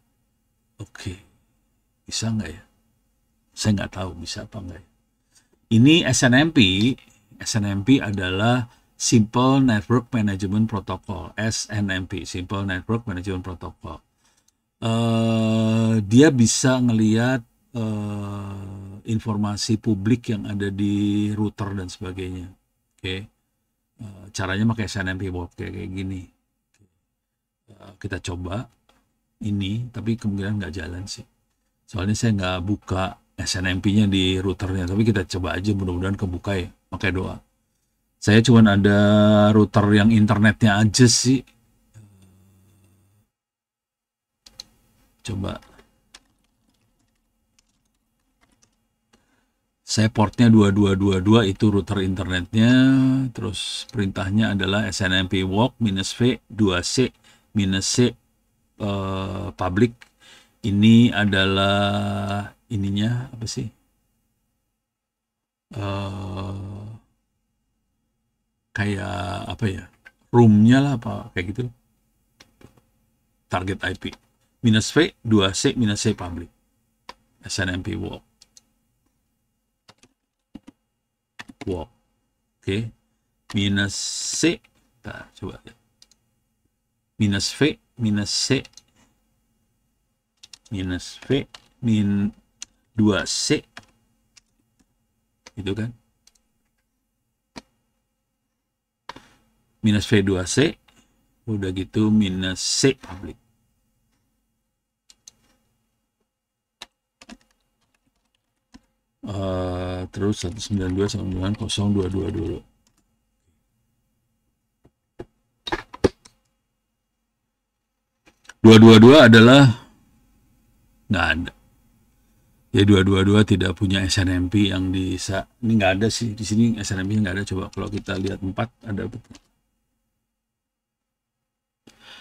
Speaker 1: Oke, bisa nggak ya? Saya nggak tahu bisa apa nggak ya. Ini SNMP adalah Simple Network Management Protocol, SNMP, Simple Network Management Protocol. Dia bisa ngelihat informasi publik yang ada di router dan sebagainya. Oke. Caranya pakai SNMP Walk kayak gini. Kita coba ini, tapi kemungkinan nggak jalan sih. Soalnya saya nggak buka SNMP-nya di routernya, tapi kita coba aja, mudah-mudahan kebuka ya, pakai doa. Saya cuma ada router yang internetnya aja sih. Coba. Saya portnya 2222, itu router internetnya. Terus perintahnya adalah SNMP walk -v 2c -c public. Ini adalah ininya apa sih? Kayak apa ya, roomnya lah apa kayak gitu, target IP -v 2c -c public SNMP walk. Oke, -c, nah, coba lihat, -v -c -v 2c itu kan, -v 2c, udah gitu -c public. Terus 192.190.222. Dua adalah nggak ada. Ya 222 tidak punya SNMP yang bisa. Ini nggak ada sih di sini, SNMP nggak ada. Coba kalau kita lihat 4 ada betul.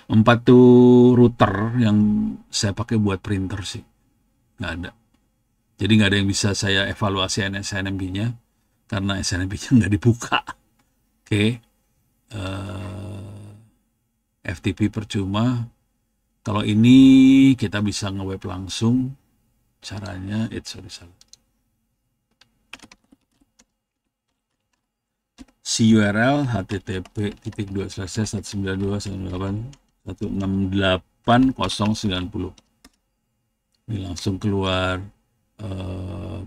Speaker 1: 4 tuh router yang saya pakai buat printer sih, nggak ada. Jadi nggak ada yang bisa saya evaluasi SNMP-nya karena SNMP-nya nggak dibuka. Oke. FTP percuma. Kalau ini kita bisa nge-web langsung. Caranya, salah. URL http://192.168.168.090. Ini langsung keluar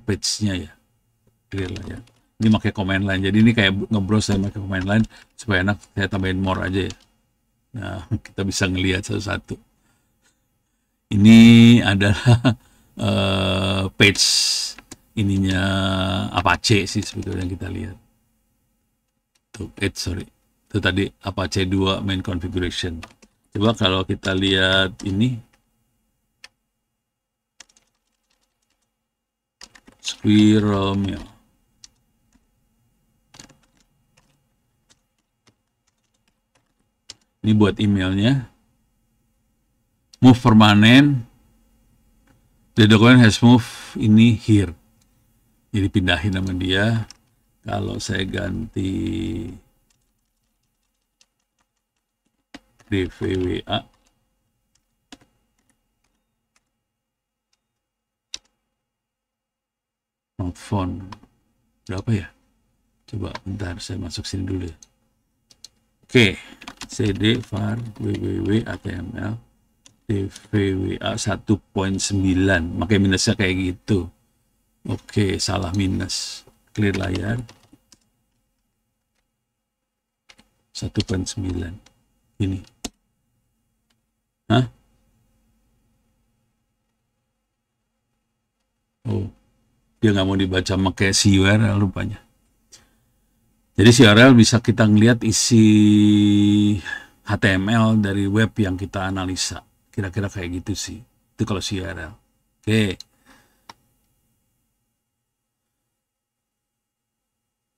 Speaker 1: page-nya ya, clear lah ya. Ini pakai command line, jadi ini kayak ngebrowse saya pakai command line supaya enak, saya tambahin more aja ya. Nah, kita bisa ngelihat satu-satu. Ini adalah page ininya Apache sih sebetulnya yang kita lihat. Tuh, sorry. Itu tadi Apache 2 main configuration. Coba kalau kita lihat ini Squirrel Mail. Ini buat emailnya. Move permanen. The document has moved ini here. Jadi pindahin sama dia. Kalau saya ganti DVWA. Not font. Berapa ya? Coba bentar saya masuk sini dulu ya. Oke, cd var www html dvwa 1.9, makanya minusnya kayak gitu. Oke, salah minus. Clear layar 1.9 ini. Hah? Oh, dia nggak mau dibaca pakai si URL rupanya. Jadi si URL bisa kita ngelihat isi HTML dari web yang kita analisa. Kira-kira kayak gitu sih. Itu kalau si URL. Oke.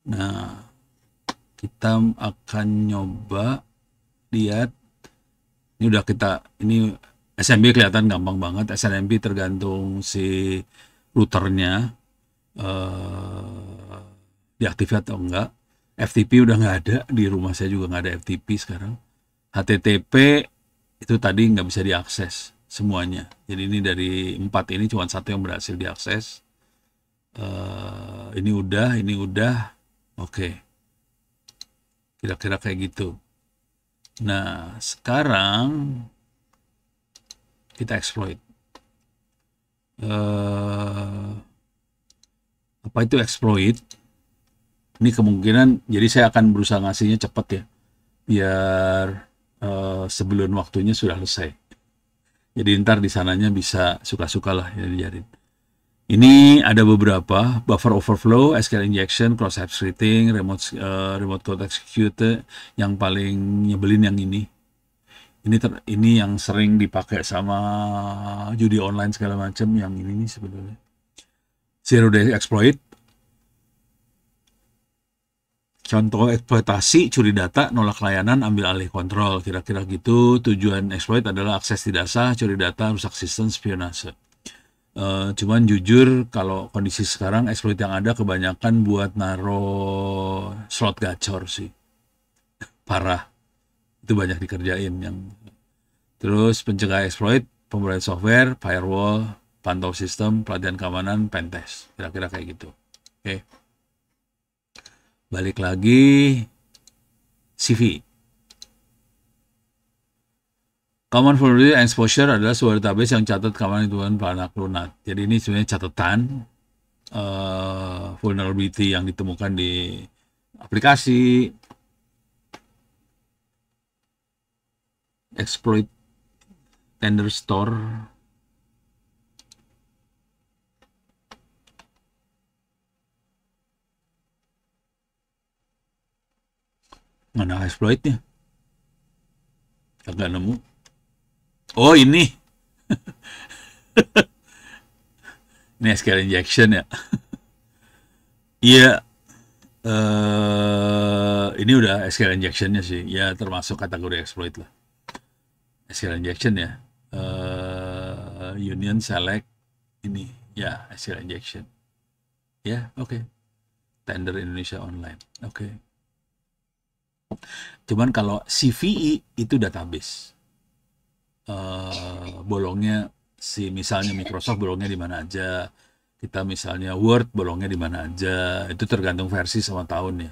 Speaker 1: Nah, kita akan nyoba lihat. Ini udah ini SMB kelihatan gampang banget. SNMP tergantung si routernya diaktifkan atau enggak. FTP udah nggak ada, di rumah saya juga nggak ada FTP sekarang. HTTP itu tadi nggak bisa diakses semuanya. Jadi ini dari 4 ini cuma 1 yang berhasil diakses. Ini udah. Oke. Kira-kira kayak gitu. Nah, sekarang kita exploit. Apa itu exploit? Ini kemungkinan, jadi saya akan berusaha ngasihnya cepat ya, biar sebelum waktunya sudah selesai. Jadi ntar di sananya bisa suka-suka lah ya diajarin. Ini ada beberapa: buffer overflow, SQL injection, cross-site scripting, remote code execute. Yang paling nyebelin yang ini. Ini yang sering dipakai sama judi online segala macam. Yang ini nih sebenarnya zero day exploit. Contoh eksploitasi, curi data, nolak layanan, ambil alih kontrol, kira-kira gitu. Tujuan exploit adalah akses tidak sah, curi data, rusak sistem, spionase. Cuman jujur, kalau kondisi sekarang, exploit yang ada kebanyakan buat naro slot gacor sih. Parah. Itu banyak dikerjain. Terus pencegah exploit, pembuatan software, firewall, pantau sistem, pelatihan keamanan, pentest. Kira-kira kayak gitu. Oke. Balik lagi, CV. Common Vulnerability and Exposure adalah sebuah database yang catat keamanan hitungan anak lunak. Jadi ini sebenarnya catatan vulnerability yang ditemukan di aplikasi, exploit tender store, mana exploitnya? Agak nemu. Oh ini. Ini SQL injection ya. Iya. Ini udah SQL injectionnya sih. Ya termasuk kategori exploit lah. SQL injection ya. Union select ini. Ya SQL injection. Ya oke. Tender Indonesia Online. Oke. Cuman kalau CVE itu database. Bolongnya misalnya Microsoft bolongnya di mana aja, kita misalnya Word bolongnya di mana aja, itu tergantung versi sama tahun ya.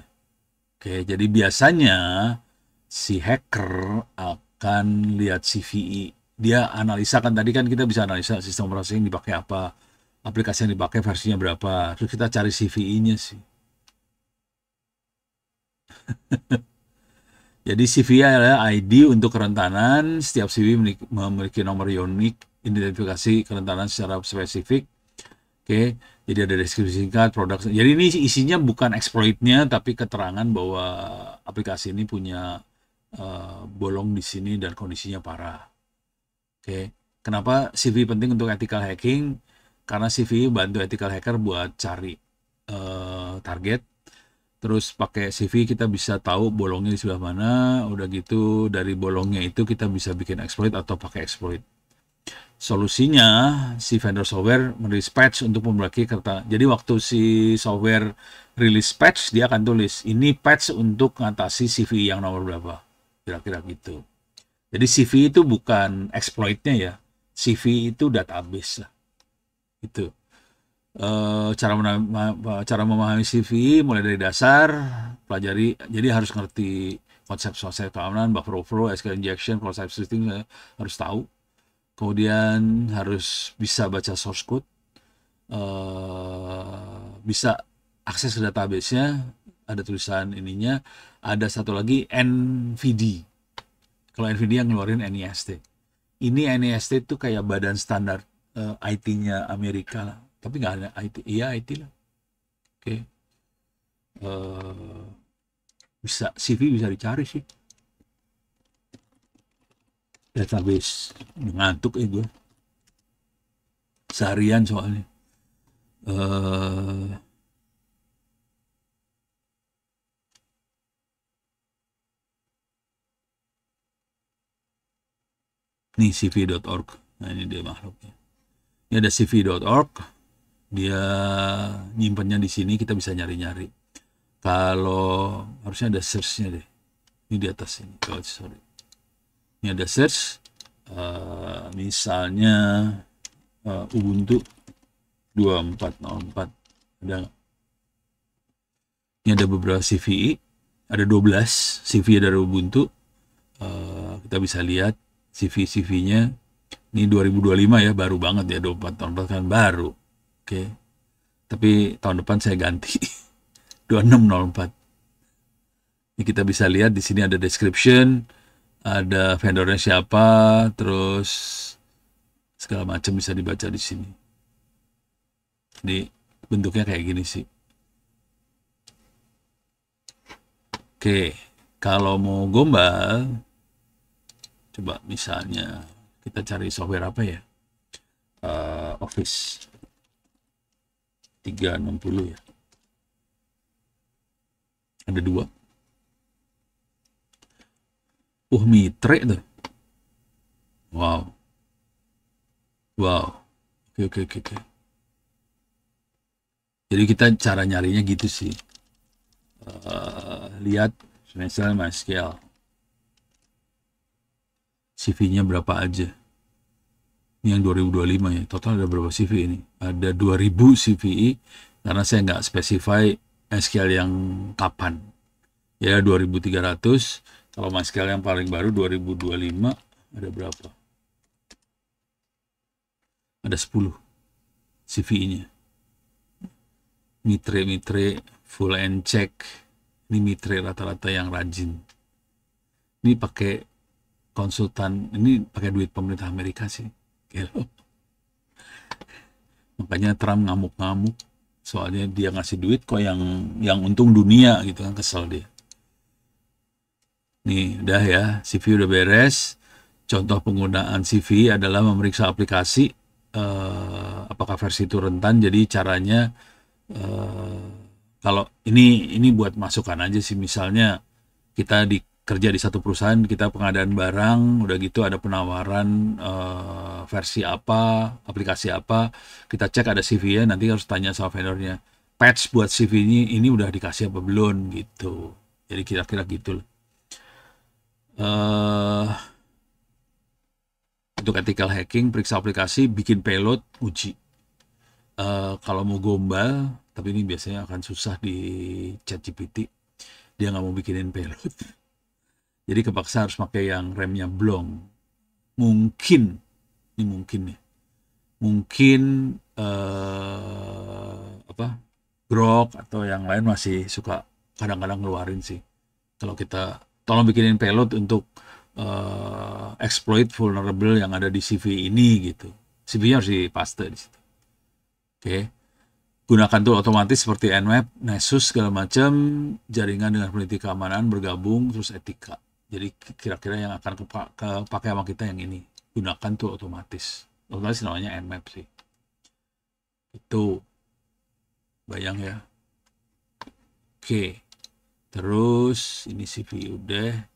Speaker 1: Oke, jadi biasanya si hacker akan lihat CVE, dia analisa kan, tadi kan kita bisa analisa sistem operasi yang dipakai apa, aplikasi yang dipakai versinya berapa, terus kita cari CVE-nya sih. Jadi CVE adalah ID untuk kerentanan. Setiap CVE memiliki nomor unik identifikasi kerentanan secara spesifik. Oke, jadi ada deskripsi singkat, produk. Jadi ini isinya bukan exploit-nya, tapi keterangan bahwa aplikasi ini punya bolong di sini dan kondisinya parah. Oke, kenapa CVE penting untuk ethical hacking? Karena CVE bantu ethical hacker buat cari target. Terus pakai CV kita bisa tahu bolongnya di sebelah mana. Udah gitu dari bolongnya itu kita bisa bikin exploit atau pakai exploit. Solusinya si vendor software merilis patch untuk memperbaiki kertas. Jadi waktu si software rilis patch dia akan tulis ini patch untuk mengatasi CV yang nomor berapa. Kira-kira gitu. Jadi CV itu bukan exploitnya ya. CV itu database lah. Itu. Cara memahami CV mulai dari dasar, pelajari, jadi harus ngerti konsep-konsep keamanan, buffer overflow, SQL injection, cross-site scripting harus tahu. Kemudian harus bisa baca source code, bisa akses ke database-nya, ada tulisan ininya, ada satu lagi NVD. Kalau NVD yang ngeluarin NIST. Ini NIST itu kayak badan standar IT-nya Amerika lah. Tapi nggak ada IT, iya IT lah. Oke. Bisa CV bisa dicari sih. Database ngantuk gue. Seharian soalnya. Nih cv.org. Nah ini dia makhluknya. Ini ada cv.org. Dia nyimpennya di sini, kita bisa nyari-nyari. Kalau harusnya ada search-nya deh. Ini di atas ini. Oh, sorry. Ini ada search. Misalnya Ubuntu 2404. Ada nggak? Ini ada beberapa CVE. Ada 12 CVE dari Ubuntu. Kita bisa lihat CV-CV-nya. Ini 2025 ya, baru banget ya. 24 tahun kan baru. Oke. Tapi tahun depan saya ganti 2604. Ini kita bisa lihat di sini ada description, ada vendornya siapa, terus segala macam bisa dibaca di sini. Jadi bentuknya kayak gini sih. Oke, kalau mau gombal, coba misalnya kita cari software apa ya? Office 360 ya. Ada 2. Mitre tuh. Wow. Oke. Jadi kita cara nyarinya gitu sih. Lihat misalnya MySQL. CV-nya berapa aja. Ini yang 2025 ya. Total ada berapa CV ini? Ada 2000 CVE. Karena saya nggak specify MySQL yang kapan. Ya 2300. Kalau MySQL yang paling baru 2025 ada berapa? Ada 10 CVE-nya. Mitre full and check. Ini mitre rata-rata yang rajin. Ini pakai konsultan, ini pakai duit pemerintah Amerika sih. Gitu. Makanya Trump ngamuk-ngamuk. Soalnya dia ngasih duit kok yang untung dunia gitu kan, kesel dia. Nih, udah ya, CV udah beres. Contoh penggunaan CV adalah memeriksa aplikasi apakah versi itu rentan. Jadi caranya kalau ini buat masukan aja sih, misalnya kita kerja di satu perusahaan, kita pengadaan barang, udah gitu ada penawaran versi apa, aplikasi apa, kita cek ada CV-nya, nanti harus tanya sama vendornya, patch buat CV ini udah dikasih apa belum gitu. Jadi kira-kira gitu lah. Untuk ethical hacking, periksa aplikasi, bikin payload, uji. Kalau mau gombal, tapi ini biasanya akan susah di ChatGPT, dia nggak mau bikinin payload. Jadi kepaksa harus pakai yang remnya blong. Mungkin, ini mungkin ya, mungkin apa Grok atau yang lain masih suka kadang-kadang ngeluarin sih. Kalau kita tolong bikinin payload untuk exploit vulnerable yang ada di CV ini gitu. CV-nya harus dipaste di situ. Oke. Gunakan tool otomatis seperti Nmap, Nessus segala macam, jaringan dengan peneliti keamanan bergabung, terus etika. Jadi kira-kira yang akan kepake sama kita yang ini. Gunakan tool otomatis. Otomatis namanya Nmap sih. Itu. Bayang ya. Oke. Terus ini CV udah.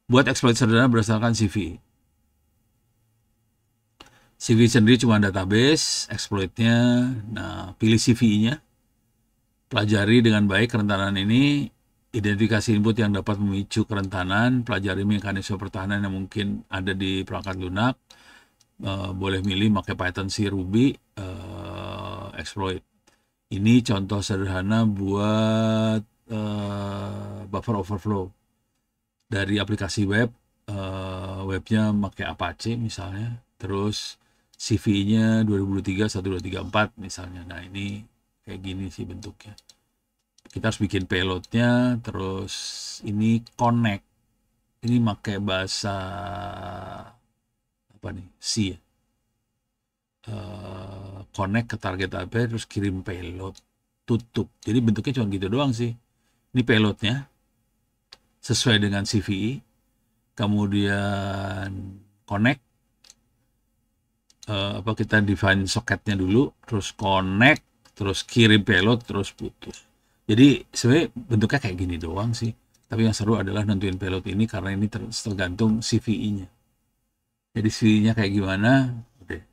Speaker 1: Buat exploit sederhana berdasarkan CV. CV sendiri cuma database, exploitnya. Nah, pilih CV-nya. Pelajari dengan baik kerentanan ini. Identifikasi input yang dapat memicu kerentanan. Pelajari mekanisme pertahanan yang mungkin ada di perangkat lunak. Boleh milih pakai Python, C, Ruby, exploit. Ini contoh sederhana buat buffer overflow dari aplikasi web. Webnya pakai Apache misalnya, terus CV-nya 2023 1234 misalnya. Nah, ini kayak gini sih bentuknya. Kita harus bikin payloadnya, terus ini connect. Ini pakai bahasa apa nih? C ya. Connect ke target apa, terus kirim payload, tutup. Jadi bentuknya cuma gitu doang sih. Ini payloadnya sesuai dengan CVE, kemudian connect, kita define socketnya dulu, terus connect, terus kirim payload, terus putus. Jadi sebenarnya bentuknya kayak gini doang sih. Tapi yang seru adalah nentuin payload ini karena ini tergantung CVE-nya. Jadi CVE-nya kayak gimana? Oke.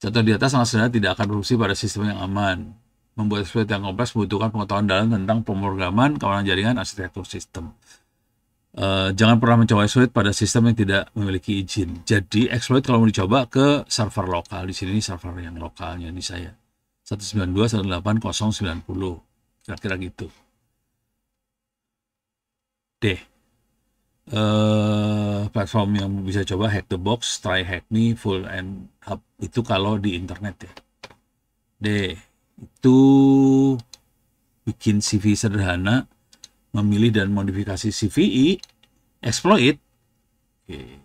Speaker 1: Contoh di atas sangat sederhana, tidak akan berfungsi pada sistem yang aman. Membuat exploit yang kompleks membutuhkan pengetahuan dalam tentang pemrograman, keamanan jaringan, arsitektur sistem. Jangan pernah mencoba exploit pada sistem yang tidak memiliki izin. Jadi exploit kalau mau dicoba ke server lokal. Di sini server yang lokalnya di saya 192.168.0.90. Kira-kira gitu. D. Platform yang bisa coba hack the box, try hack me, full and hub. Itu kalau di internet ya. D. Itu bikin CV sederhana, memilih dan modifikasi CVE, exploit. Oke.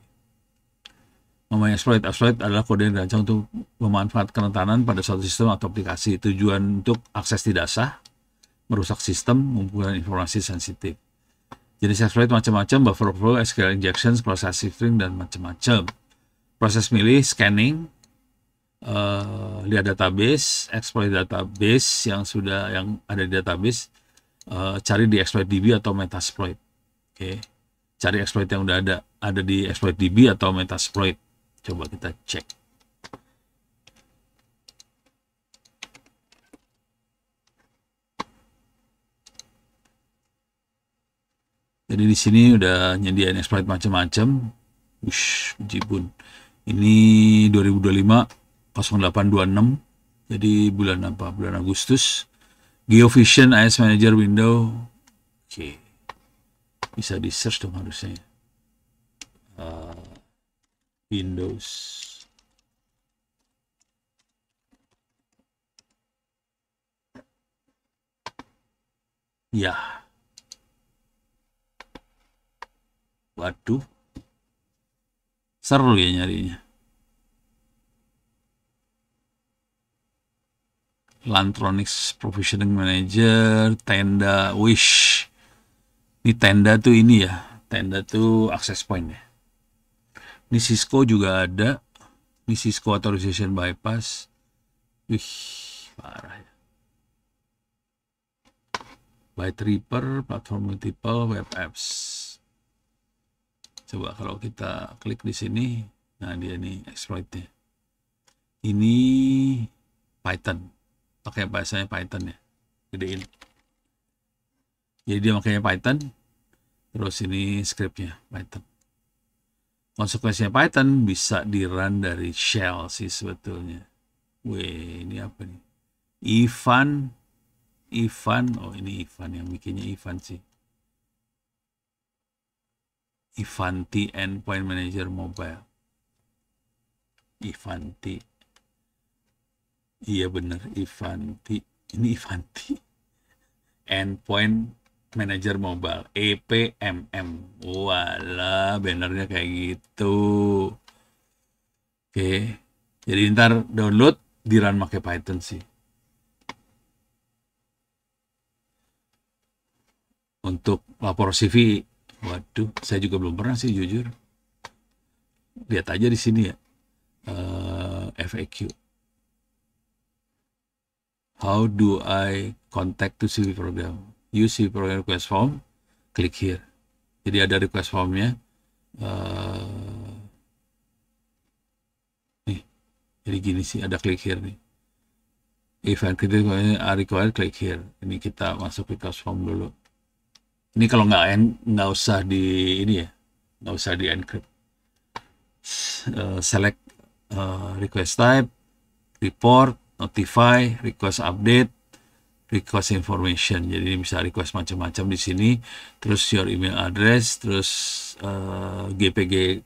Speaker 1: Namanya exploit adalah kode yang dirancang untuk memanfaatkan kerentanan pada suatu sistem atau aplikasi. Tujuan untuk akses tidak sah, merusak sistem, mengumpulkan informasi sensitif. Jenis exploit macam-macam, buffer overflow, SQL injection, proses shifting, dan macam-macam. Proses milih, scanning, lihat database, exploit database yang ada di database, cari di exploit.db atau Metasploit. Oke. Cari exploit yang udah ada di exploit.db atau Metasploit. Coba kita cek. Jadi di sini udah nyediain exploit macam-macam. Jibun. Ini 2025 0826. Jadi bulan apa? Bulan Agustus. GeoVision AS Manager window. Oke. Bisa di search dong harusnya. Windows. Ya. Waduh. Seru ya nyarinya. Lantronix Provisioning Manager, Tenda, Wish. Ini Tenda tuh ini ya. Tenda tuh access point ya. Ini Cisco juga ada. Ini Cisco Authorization Bypass. Wih, parah ya. Byte Reaper, platform multiple, web apps. Coba kalau kita klik di sini, nah dia nih exploitnya. Ini Python, pakai bahasanya Python ya, gedein. Jadi dia makanya Python, terus ini scriptnya Python. Konsekuensinya Python bisa di run dari shell sih sebetulnya. Wih, ini apa nih? Ivan, oh ini Ivan yang bikinnya Ivan sih. Ivanti Endpoint Manager Mobile. Ivanti. Iya bener, Ivanti. Ini Ivanti. Endpoint Manager Mobile. EPMM. Walah, bannernya kayak gitu. Oke. Jadi ntar download, di run pakai Python sih. Untuk lapor CV, waduh, saya juga belum pernah sih jujur. Lihat aja di sini ya. FAQ. How do I contact to CV program? Use CV program request form. Klik here. Jadi ada request formnya. Nih, jadi gini sih, ada klik here nih. If criteria are required, click here. Ini kita masuk request form dulu. Ini kalau nggak usah di ini ya, nggak usah di encrypt. Select request type, report, notify, request update, request information. Jadi bisa request macam-macam di sini. Terus your email address, terus GPG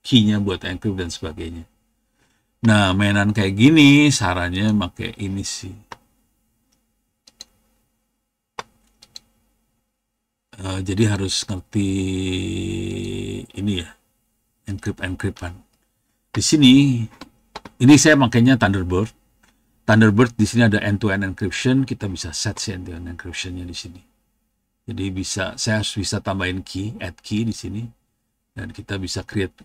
Speaker 1: key-nya buat encrypt dan sebagainya. Nah, mainan kayak gini sarannya pakai ini sih. Jadi harus ngerti ini ya, encryptan. Di sini, ini saya makanya Thunderbird. Thunderbird di sini ada end-to-end encryption. Kita bisa set sih end-to-end encryption-nya di sini. Jadi saya harus bisa tambahin key, add key di sini, dan kita bisa create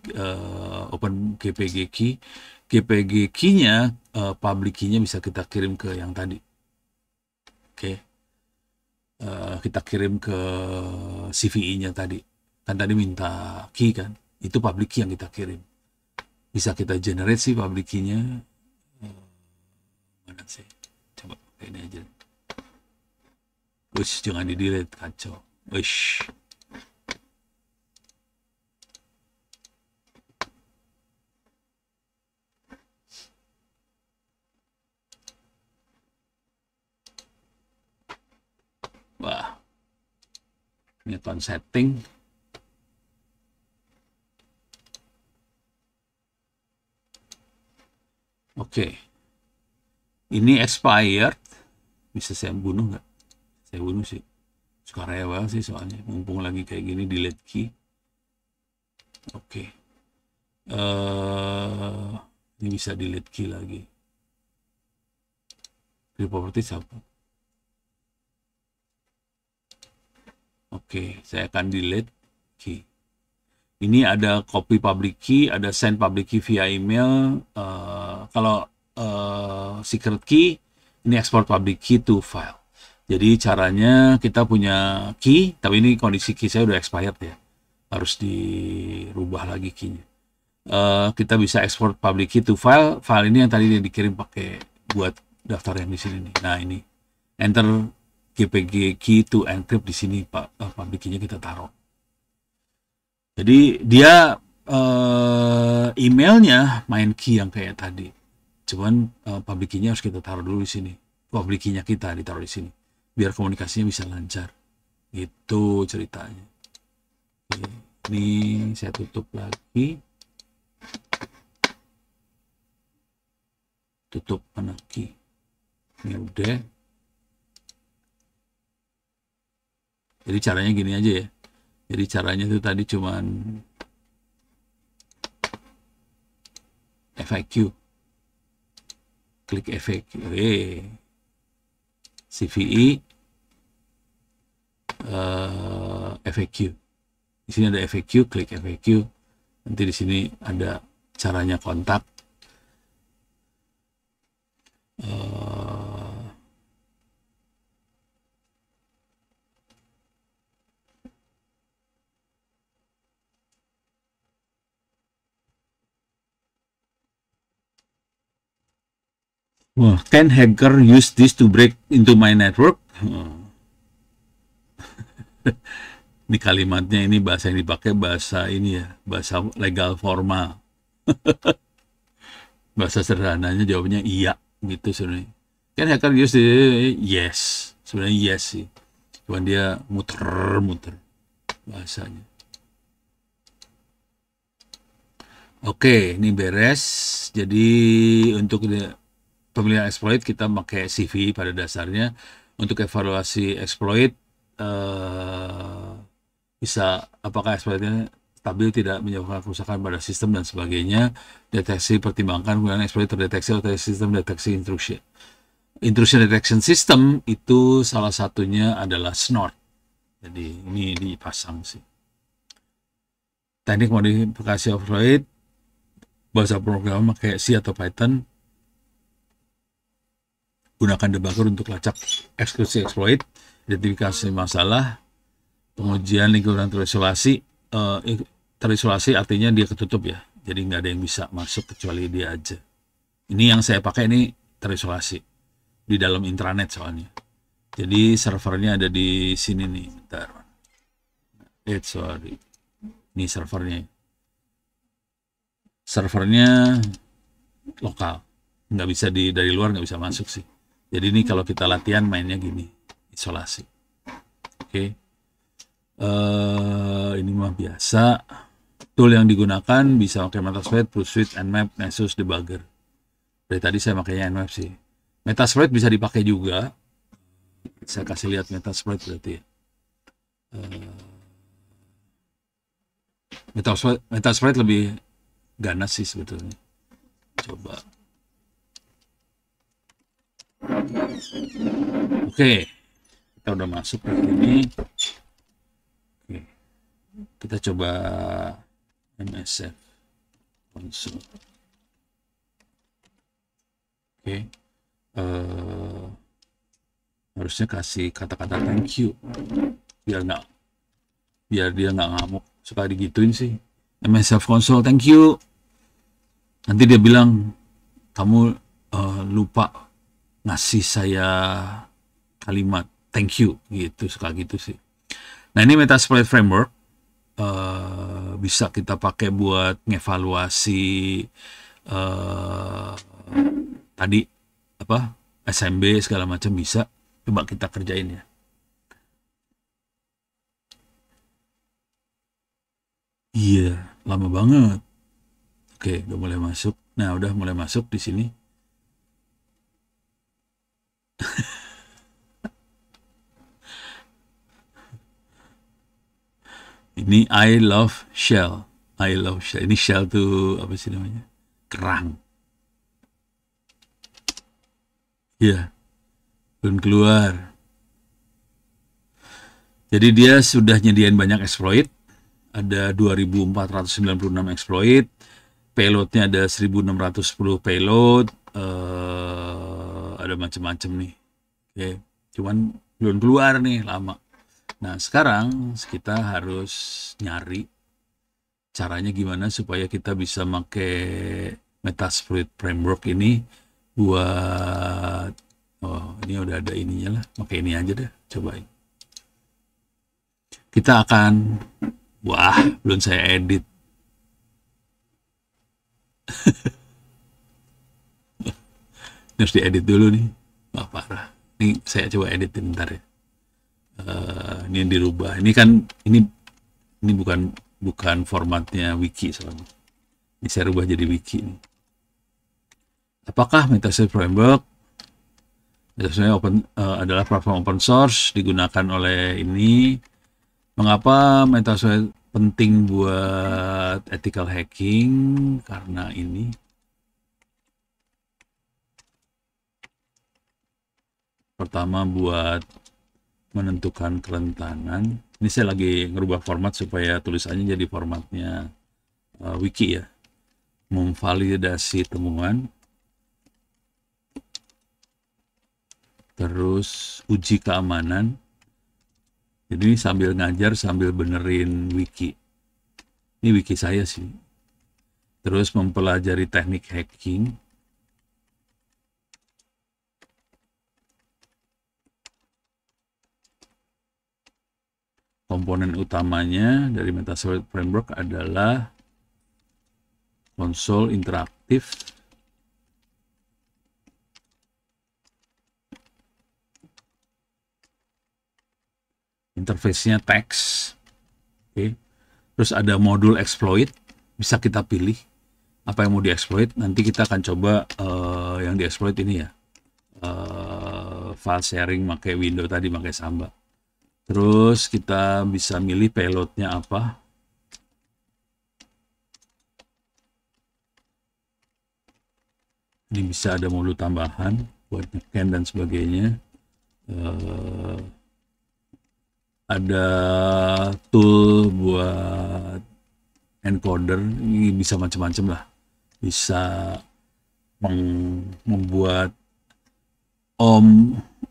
Speaker 1: open GPG key. GPG key-nya, public key-nya bisa kita kirim ke yang tadi. Oke. Kita kirim ke CVE-nya tadi. Kan tadi minta key kan. Itu public key yang kita kirim. Bisa kita generate sih public key-nya. Mana sih? Coba pakai ini aja. Ush, jangan di-delete, kacau. Ush. Wah, ini account setting. Oke, ini expired. Bisa saya bunuh nggak? Saya bunuh sih. Suka rewel sih soalnya. Mumpung lagi kayak gini, delete key. Oke. Ini bisa delete key lagi. Create properties apa? Oke, saya akan delete key. Ini ada copy public key, ada send public key via email. Kalau secret key, ini export public key to file. Jadi caranya kita punya key, tapi ini kondisi key saya udah expired ya. Harus dirubah lagi key-nya. Kita bisa export public key to file. File ini yang tadi dikirim pakai buat daftar yang di sini nih. Nah ini, enter GPG key to encrypt di sini, Pak. Public key-nya kita taruh. Jadi dia emailnya main key yang kayak tadi. Cuman public key-nya harus kita taruh dulu di sini. Public key-nya kita ditaruh di sini. Biar komunikasinya bisa lancar. Itu ceritanya. Oke. Ini saya tutup lagi. Tutup mana key. Ini udah. Jadi caranya gini aja ya. Jadi caranya itu tadi cuman FAQ. Klik FAQ. CVE FAQ. Di sini ada FAQ, klik FAQ. Nanti di sini ada caranya kontak. Wah, can hacker use this to break into my network? Ini kalimatnya, ini bahasa yang dipakai bahasa ini ya, bahasa legal formal. Bahasa sederhananya jawabnya iya gitu sebenarnya. Can hacker use this? Yes, sebenarnya yes sih. Cuman dia muter-muter bahasanya. Oke, ini beres. Jadi untuk pemilihan exploit kita pakai CV pada dasarnya. Untuk evaluasi exploit bisa apakah exploitnya stabil, tidak menyebabkan kerusakan pada sistem dan sebagainya. Deteksi pertimbangkan kemudian exploit terdeteksi oleh sistem deteksi intrusion. Intrusion detection system itu salah satunya adalah Snort. Jadi ini dipasang sih. Teknik modifikasi exploit, bahasa program pakai C atau Python. Gunakan debugger untuk lacak eksekusi exploit, identifikasi masalah, pengujian lingkungan terisolasi. Terisolasi artinya dia ketutup ya, jadi nggak ada yang bisa masuk kecuali dia aja. Ini yang saya pakai ini terisolasi di dalam intranet soalnya. Jadi servernya ada di sini nih. Bentar. Sorry. Ini servernya. Servernya lokal. Nggak bisa dari luar nggak bisa masuk sih. Jadi ini kalau kita latihan mainnya gini. Isolasi. Oke. Ini mah biasa. Tool yang digunakan bisa pakai Metasploit, Pursuit, Nmap, Nessus, Debugger. Dari tadi saya makanya Nmap sih. Metasploit bisa dipakai juga. Saya kasih lihat Metasploit berarti ya. Metasploit lebih ganas sih sebetulnya. Coba. Oke. Kita udah masuk ke sini. Oke. Kita coba MSF console. Oke. Harusnya kasih kata-kata thank you biar dia nggak ngamuk. Suka digituin sih. MSF console thank you. Nanti dia bilang kamu lupa ngasih saya kalimat thank you gitu, suka gitu sih. Nah ini Metasploit framework bisa kita pakai buat ngevaluasi tadi apa SMB segala macam bisa. Coba kita kerjain ya. Iya, lama banget. Oke, udah mulai masuk. Nah, udah mulai masuk di sini. Ini I love shell. I love shell. Ini shell tuh apa sih namanya? Kerang. Iya, belum keluar. Jadi dia sudah nyediain banyak exploit. Ada 2.496 exploit. Payloadnya ada 1.610 payload. Ada macam-macam nih. Oke, cuman belum keluar nih, lama. Nah, sekarang kita harus nyari caranya gimana supaya kita bisa pakai Metasploit framework ini buat ini udah ada ininya lah, pakai ini aja deh, cobain. Kita akan belum saya edit. Ini harus diedit dulu nih. Wah, parah. Ini saya coba edit bentar ya. Ini yang dirubah. Ini kan ini bukan formatnya wiki soalnya. Ini saya rubah jadi wiki nih. Apakah Metasploit framework adalah platform open source digunakan oleh ini? Mengapa Metasploit penting buat ethical hacking? Karena ini pertama buat menentukan kerentanan. Ini saya lagi ngerubah format supaya tulisannya jadi formatnya wiki ya. Memvalidasi temuan. Terus uji keamanan. Jadi sambil ngajar sambil benerin wiki. Ini wiki saya sih. Terus mempelajari teknik hacking. Komponen utamanya dari Metasploit framework adalah konsol interaktif, interface-nya teks, oke. Terus ada modul exploit, bisa kita pilih. apa yang mau dieksploit. Nanti kita akan coba yang dieksploit ini ya, file sharing pakai window tadi, pakai Samba. Terus kita bisa milih payloadnya apa. Ini bisa ada modul tambahan buat nge-scan dan sebagainya. Ada tool buat encoder, ini bisa macam-macam lah. Bisa membuat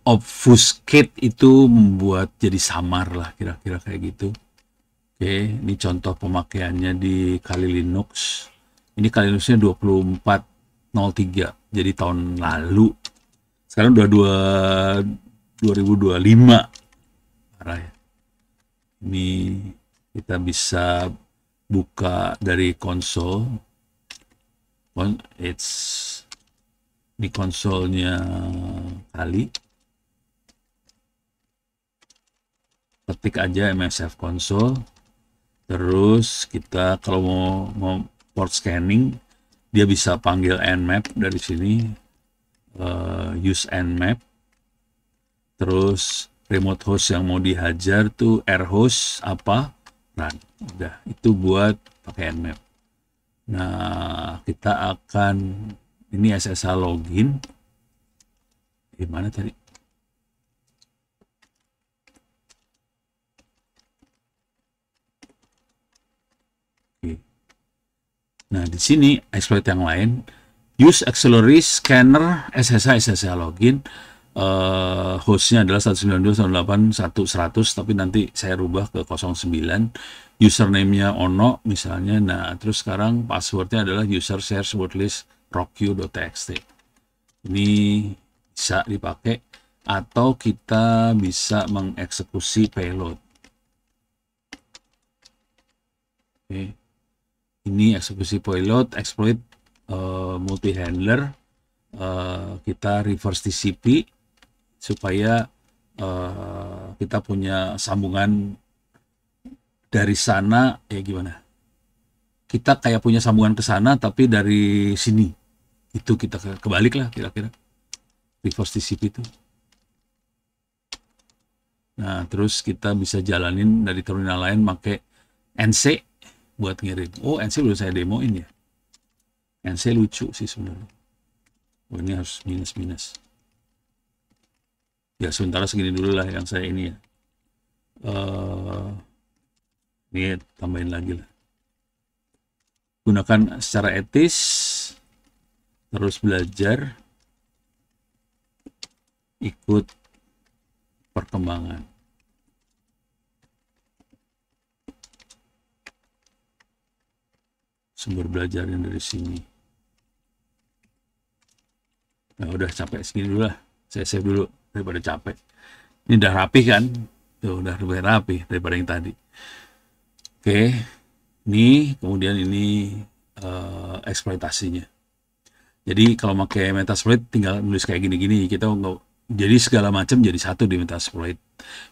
Speaker 1: obfuscate, itu membuat jadi samar lah, kira-kira kayak gitu. Oke, ini contoh pemakaiannya di Kali Linux. Ini Kali Linuxnya 2403, jadi tahun lalu. Sekarang udah 2025. Parah ya. Ini kita bisa buka dari konsol. Ini konsolnya Kali. Ketik aja MSF console. Terus kita kalau mau port scanning, dia bisa panggil nmap dari sini, use nmap. Terus remote host yang mau dihajar tuh rhost apa, run. Udah, itu buat pakai nmap. Nah, kita akan, ini SSH login. Gimana tadi? Oke. Nah, di sini exploit yang lain, use auxiliary scanner SSH login. Hostnya adalah 192.168.100, tapi nanti saya rubah ke 09. Username-nya Ono misalnya. Nah, terus sekarang passwordnya adalah user shares wordlist rockyou.txt. Ini bisa dipakai, atau kita bisa mengeksekusi payload. Oke. Ini eksekusi payload, exploit multi-handler. Kita reverse TCP supaya kita punya sambungan dari sana. Ya gimana, kita kayak punya sambungan ke sana tapi dari sini, itu kita kebalik lah kira-kira, reverse TCP itu. Nah, terus kita bisa jalanin dari terminal lain pakai NC buat ngirim. Oh, NC udah saya demoin ya. NC lucu sih sebenarnya. Oh, ini harus minus. Ya, sementara segini dulu lah yang saya ini ya. Ini tambahin lagi lah. Gunakan secara etis, terus belajar, ikut perkembangan. Sumber belajarnya dari sini. Nah, udah capek segini dulu lah. Saya save dulu daripada capek. Ini udah rapi kan? Tuh, udah lebih rapi daripada yang tadi. Oke. Ini, kemudian ini eksploitasinya. Jadi kalau pakai Metasploit tinggal nulis kayak gini-gini. Kita nggak, jadi segala macam jadi satu di Metasploit.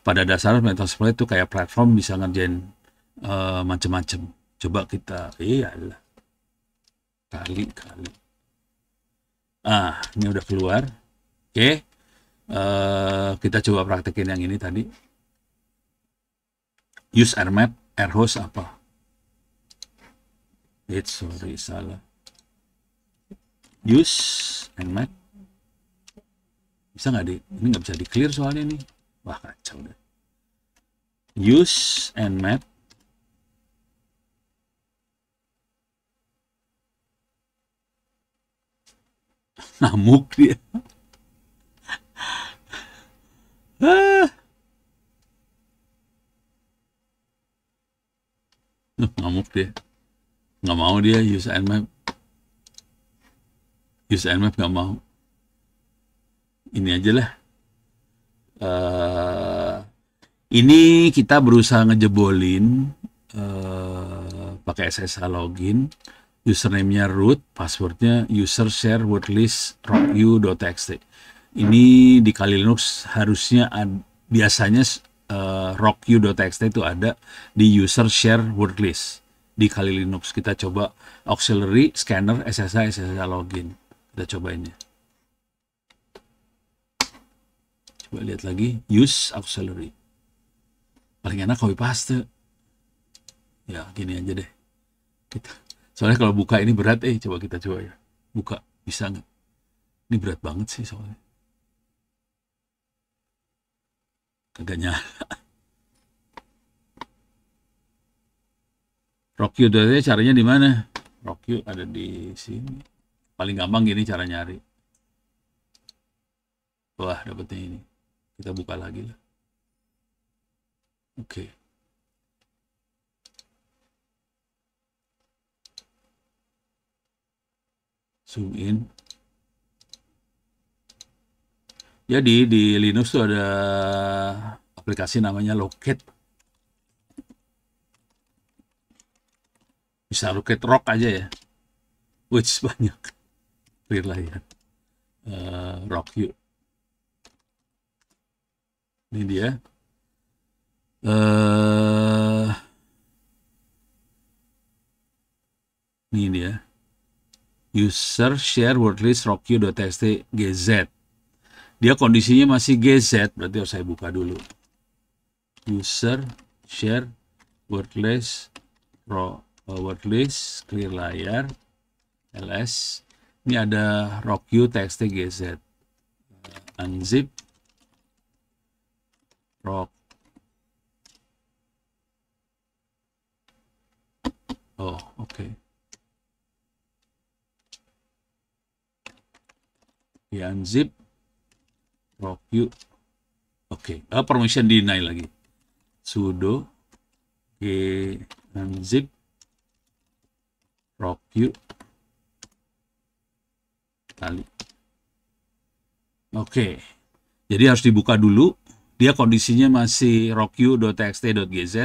Speaker 1: Pada dasarnya Metasploit itu kayak platform, bisa ngerjain macam-macam. Coba kita, iyalah. Kali. Ini udah keluar. Oke. Kita coba praktekin yang ini tadi. Use rmap, rhost apa? Sorry, salah. Use nmap. Bisa nggak ini nggak bisa di clear soalnya nih. Wah, kacau deh. Use nmap. Ngamuk dia. Ngamuk dia. Nggak mau dia use nmap. Use nmap nggak mau. Ini aja lah. Ini kita berusaha ngejebolin pakai SSH login. Username-nya root, passwordnya user share wordlist rockyou.txt. Ini di Kali Linux harusnya biasanya rockyou.txt itu ada di user share wordlist. di Kali Linux. Kita coba auxiliary scanner SSH login. Kita cobain ya. Coba lihat lagi, use auxiliary. Paling enak copy paste. Ya, gini aja deh. Soalnya kalau buka ini berat, coba kita coba ya. Buka, bisa nggak? Ini berat banget sih soalnya. Kagak nyala. Rockyu.nya caranya di mana? Rockyu ada di sini. Paling gampang gini cara nyari. Wah, dapetnya ini. Kita buka lagi lah. Oke. Zoom in. Jadi di Linux tuh ada aplikasi namanya Locate. Bisa Locate Rock aja ya. Which banyak. Clear lah ya. Rockyu. Ini dia. Ini dia. User share wordlist rockyu.txt gz. Dia kondisinya masih gz, berarti harus saya buka dulu. User share wordlist clear layar ls. Ini ada rockyu.txt gz. Unzip rock. Oh, oke. Ya, unzip rockyu. Oke. Permission deny lagi. Sudo unzip rockyu kali. Oke. Jadi harus dibuka dulu. Dia kondisinya masih rockyu.txt.gz.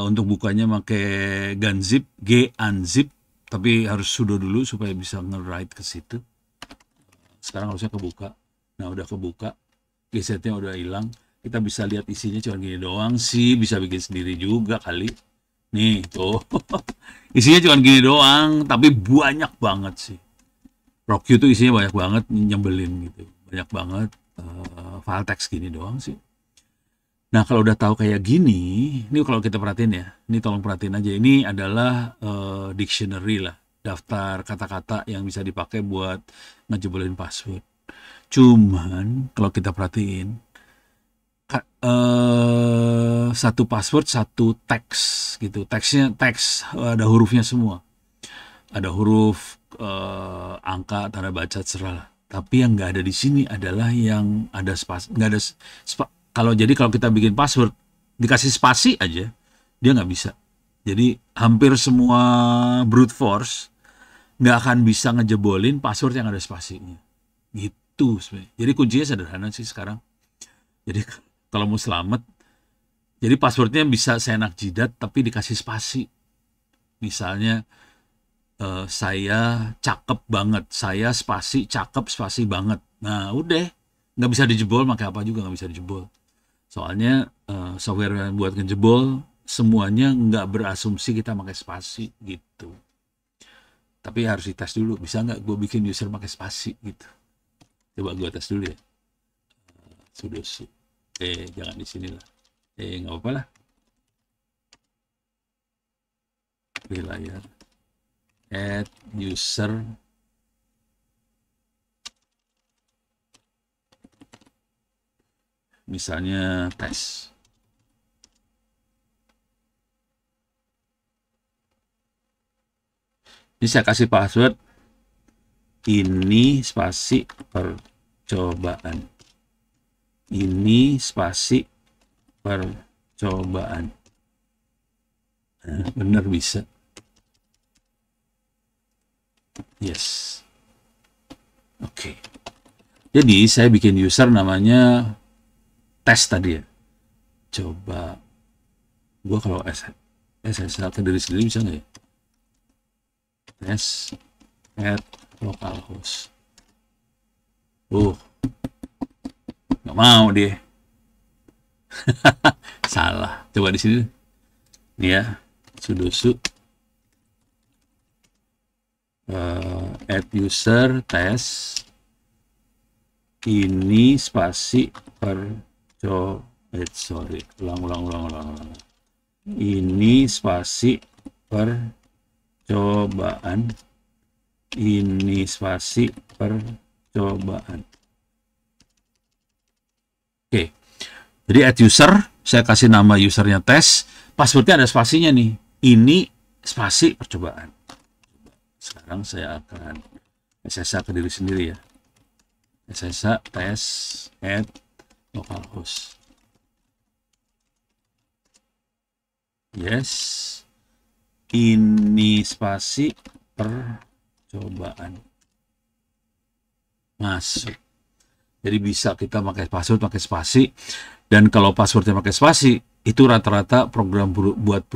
Speaker 1: Untuk bukanya pakai gunzip, unzip, tapi harus sudo dulu supaya bisa nge-write ke situ. Sekarang harusnya kebuka. Nah, udah kebuka. GZ-nya udah hilang. Kita bisa lihat isinya cuma gini doang sih. Bisa bikin sendiri juga kali. Nih, tuh. Isinya cuma gini doang, tapi banyak banget sih. Rockyu tuh isinya banyak banget, nyebelin gitu. Banyak banget. File text gini doang sih. Nah, kalau udah tahu kayak gini, ini kalau kita perhatiin ya, ini tolong perhatiin aja. Ini adalah dictionary lah, daftar kata-kata yang bisa dipakai buat ngejebolin password. Cuman kalau kita perhatiin, satu password satu teks gitu. Teksnya teks, ada hurufnya semua. Ada huruf, angka, tanda baca, terserah. Tapi yang nggak ada di sini adalah yang ada spasi, nggak ada kalau kita bikin password dikasih spasi aja, dia nggak bisa. Jadi hampir semua brute force nggak akan bisa ngejebolin password yang ada spasinya. Gitu sebenarnya. Jadi kuncinya sederhana sih sekarang. Jadi kalau mau selamat, jadi passwordnya bisa seenak jidat tapi dikasih spasi. Misalnya saya cakep banget, saya spasi cakep spasi banget. Nah udah, nggak bisa dijebol, pakai apa juga nggak bisa dijebol. Soalnya software yang buat ngejebol semuanya nggak berasumsi kita pakai spasi gitu. Tapi harus dites dulu, bisa nggak gue bikin user pakai spasi gitu. Coba gue tes dulu ya. Sudo su. Jangan di sini lah. Nggak apa-apa lah. Clear layar. Add user. Misalnya tes. Ini saya kasih password. Ini spasi percobaan. Ini spasi percobaan. Nah, bener bisa. Yes. Oke. Jadi saya bikin user namanya tes tadi ya. Coba gua kalau SSL ke diri sendiri bisa nggak ya? Tes at localhost. Nggak mau dia. Salah. Coba di sini. Nih ya. sudo su add user test ini spasi ulang. Ini spasi percobaan. Ini spasi percobaan. Oke. Jadi add user, saya kasih nama usernya tes, passwordnya ada spasinya nih. Ini spasi percobaan. Sekarang saya akan SSH ke diri sendiri ya. SSH tes add localhost. Yes. Ini spasi percobaan. Masuk. Jadi bisa kita pakai password pakai spasi, dan kalau passwordnya pakai spasi itu rata-rata program buat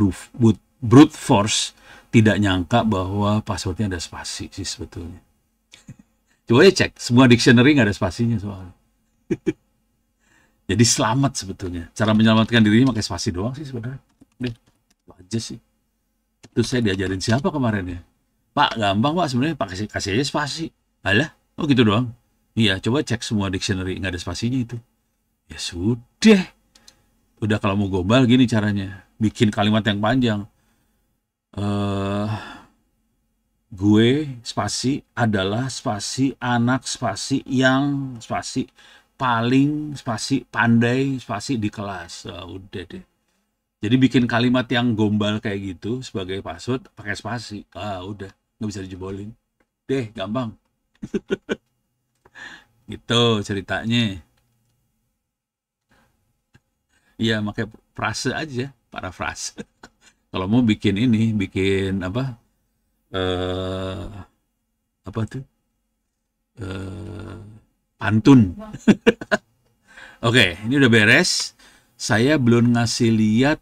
Speaker 1: brute force tidak nyangka bahwa passwordnya ada spasi sih sebetulnya. Coba ya cek, semua dictionary nggak ada spasinya soalnya. Jadi selamat sebetulnya. Cara menyelamatkan dirinya pakai spasi doang sih sebenarnya. Itu aja sih. Itu saya diajarin siapa kemarin ya? Pak, gampang Pak sebenarnya, kasih aja spasi. Alah, oh gitu doang. Iya, coba cek semua dictionary, nggak ada spasinya itu. Ya sudah. Udah kalau mau global gini caranya. Bikin kalimat yang panjang. Gue spasi adalah spasi anak spasi yang spasi paling spasi pandai spasi di kelas. Udah deh. Jadi bikin kalimat yang gombal kayak gitu sebagai password pakai spasi. Udah, nggak bisa dijebolin. Deh, gampang. Gitu ceritanya. Iya, pakai frase aja, parafrase. Kalau mau bikin ini, bikin apa? Apa tuh? Pantun. Oke, ini udah beres. Saya belum ngasih lihat.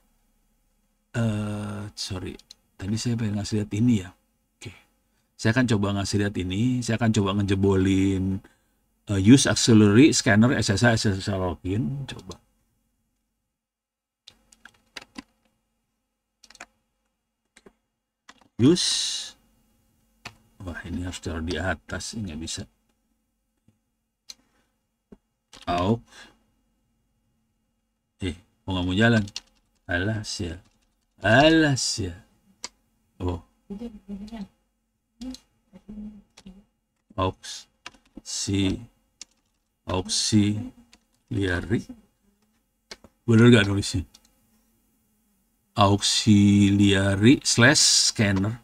Speaker 1: Sorry, tadi saya pengen ngasih lihat ini ya. Oke, saya akan coba ngasih lihat ini. Saya akan coba ngejebolin use auxiliary scanner SSH login. Coba. Use. Wah, ini harus taruh di atas, ini nggak bisa. Aux. Mau nggak mau jalan. Alas ya. Oh. Auxiliary. Bener nggak nulisnya? Auxiliary /scanner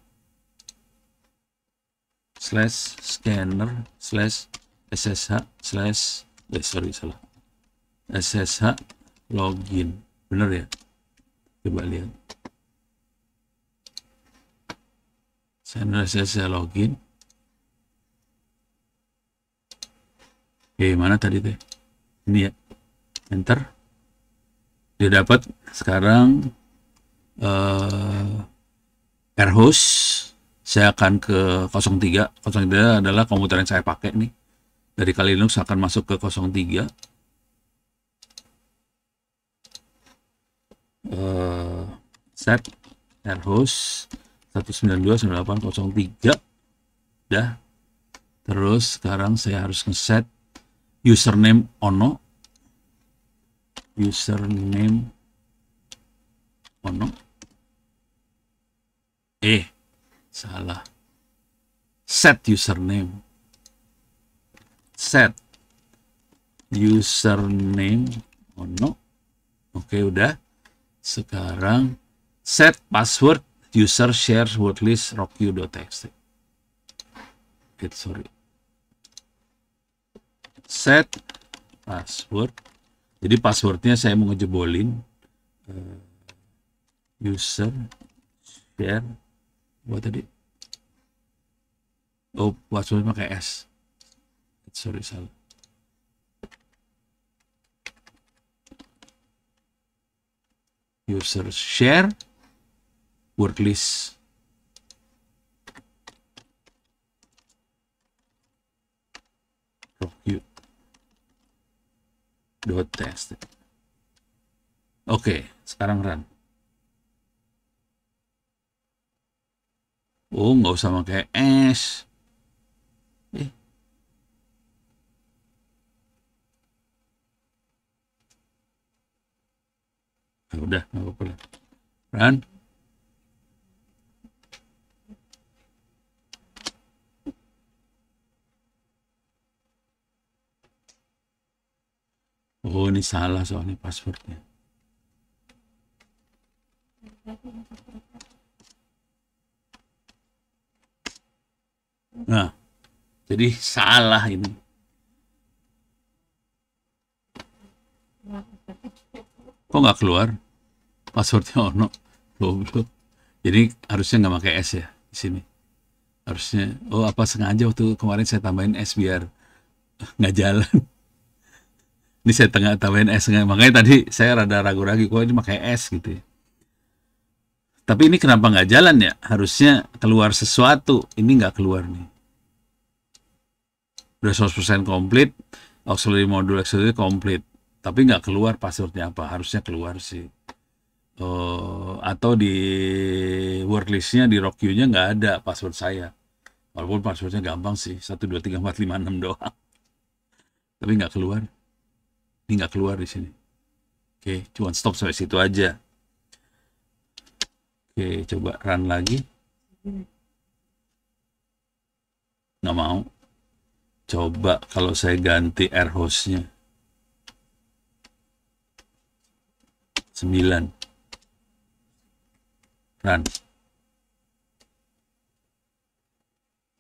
Speaker 1: /ssh salah SSH login. Bener ya? Coba lihat. Scanner SSH login. Oke, mana tadi teh? Ini ya. Enter. Dia dapat sekarang airhost. Saya akan ke 03. 03 adalah komputer yang saya pakai nih. Dari Kali Linux akan masuk ke 03. Set airhost 192.168.03. Dah. Terus sekarang saya harus ngeset username ono. Salah. Set username ono. Oke, udah. Sekarang set password user share wordlist rockyou.txt. Set password. Jadi passwordnya saya mau ngejebolin user share. Buat tadi. Oh, passwordnya pakai S. Salah. User share wordlist. Rockyou.txt. Oke, sekarang run. Oh, nggak usah pakai S. Eh, ya udah, nggak apa-apa lah. Ran, oh ini salah soalnya passwordnya. Nah, jadi salah ini. Kok nggak keluar? Passwordnya ono. Goblok. Jadi harusnya nggak pakai S ya di sini. Harusnya, oh apa sengaja waktu kemarin saya tambahin S biar nggak jalan. Ini saya tengah tambahin S, makanya tadi saya rada ragu-ragu, kok ini pakai S gitu ya. Tapi ini kenapa nggak jalan ya? Harusnya keluar sesuatu. Ini nggak keluar nih. Udah 100% komplit, auxiliary module auxiliary komplit. Tapi nggak keluar passwordnya apa. Harusnya keluar sih. Atau di word listnya, di rock queue-nya nggak ada password saya. Walaupun passwordnya gampang sih, 1, 2, 3, 4, 5, 6 doang. Tapi nggak keluar. Ini nggak keluar di sini. Oke, cuma stop sampai situ aja. Oke, coba run lagi. Nggak mau. Coba kalau saya ganti air hostnya. 9. Run.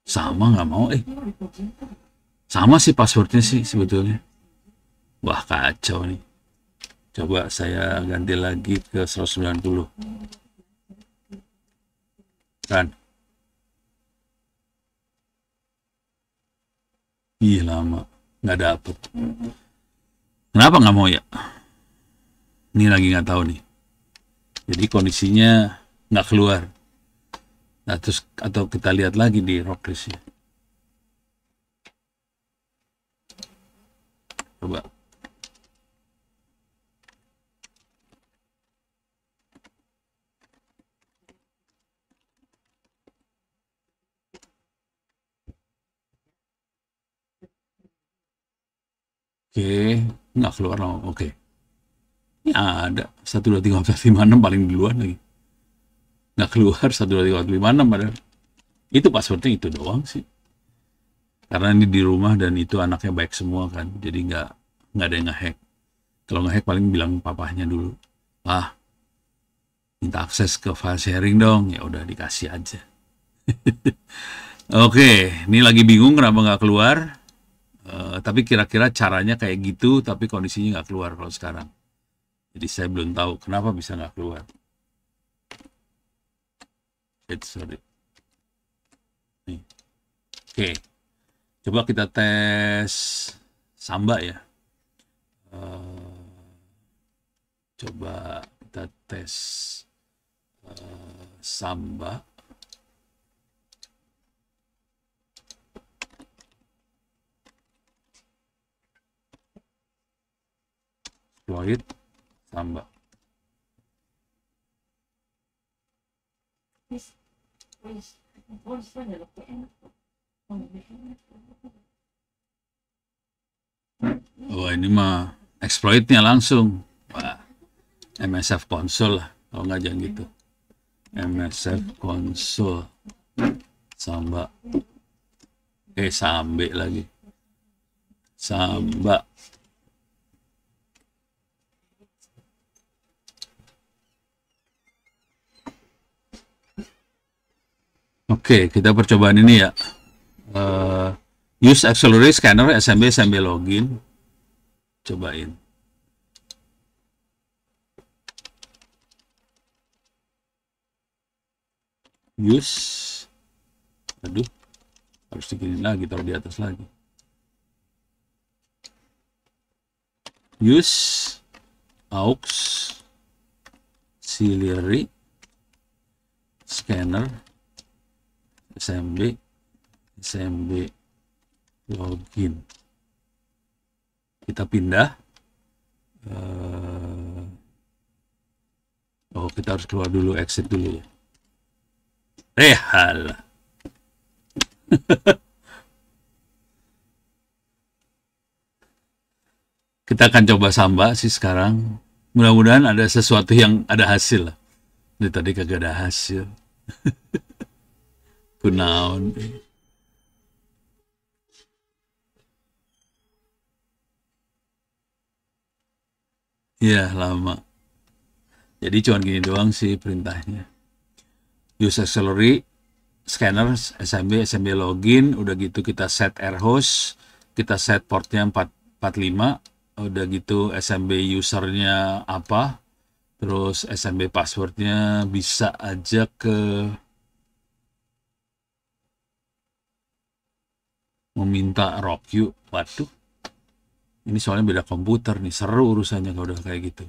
Speaker 1: Sama nggak mau. Sama sih passwordnya sih sebetulnya. Wah, kacau nih. Coba saya ganti lagi ke 190. Run. Ih, lama. Nggak dapet. Kenapa nggak mau ya? Ini lagi nggak tahu nih. Jadi kondisinya nggak keluar. Nah, terus atau kita lihat lagi di rock listnya. Coba. Oke, nggak keluar loh. Oke. Ini ada 1, 2, 3, 4, 5, 6 paling duluan lagi. Nggak keluar 1, 2, 3, 4, 5, 6 padahal. Itu passwordnya itu doang sih. Karena ini di rumah dan itu anaknya baik semua kan. Jadi nggak ada yang ngehack. Kalau ngehack paling bilang papahnya dulu. Ah, minta akses ke file sharing dong. Ya udah dikasih aja. Oke, ini lagi bingung kenapa nggak keluar. Tapi kira-kira caranya kayak gitu, tapi kondisinya nggak keluar kalau sekarang. Jadi saya belum tahu kenapa bisa nggak keluar. Sorry. Nih. Oke, coba kita tes Samba ya. Coba kita tes Samba. Exploit Samba. Oh, ini mah exploitnya langsung. Wah, MSF console lah. Kalau nggak jangan gitu. MSF console. Samba. Sambe lagi. Samba. Oke, kita percobaan ini ya. Use Accelerate Scanner SMB login. Cobain. Use. Aduh, harus digini lagi, taruh di atas lagi. Use auxiliary scanner SMB login. Kita pindah. Oh, kita harus keluar dulu, exit dulu ya. Halah. Kita akan coba Samba sih sekarang. Mudah-mudahan ada sesuatu yang ada hasil lah. Dari tadi kagak ada hasil. Kunaon. Ya, lama. Jadi cuma gini doang sih perintahnya. Use auxiliary, scanner, SMB login, udah gitu kita set air host, kita set portnya 445, udah gitu SMB usernya apa, terus SMB passwordnya bisa aja ke meminta ROQ. Waduh, ini soalnya beda komputer nih, seru urusannya kalau udah kayak gitu.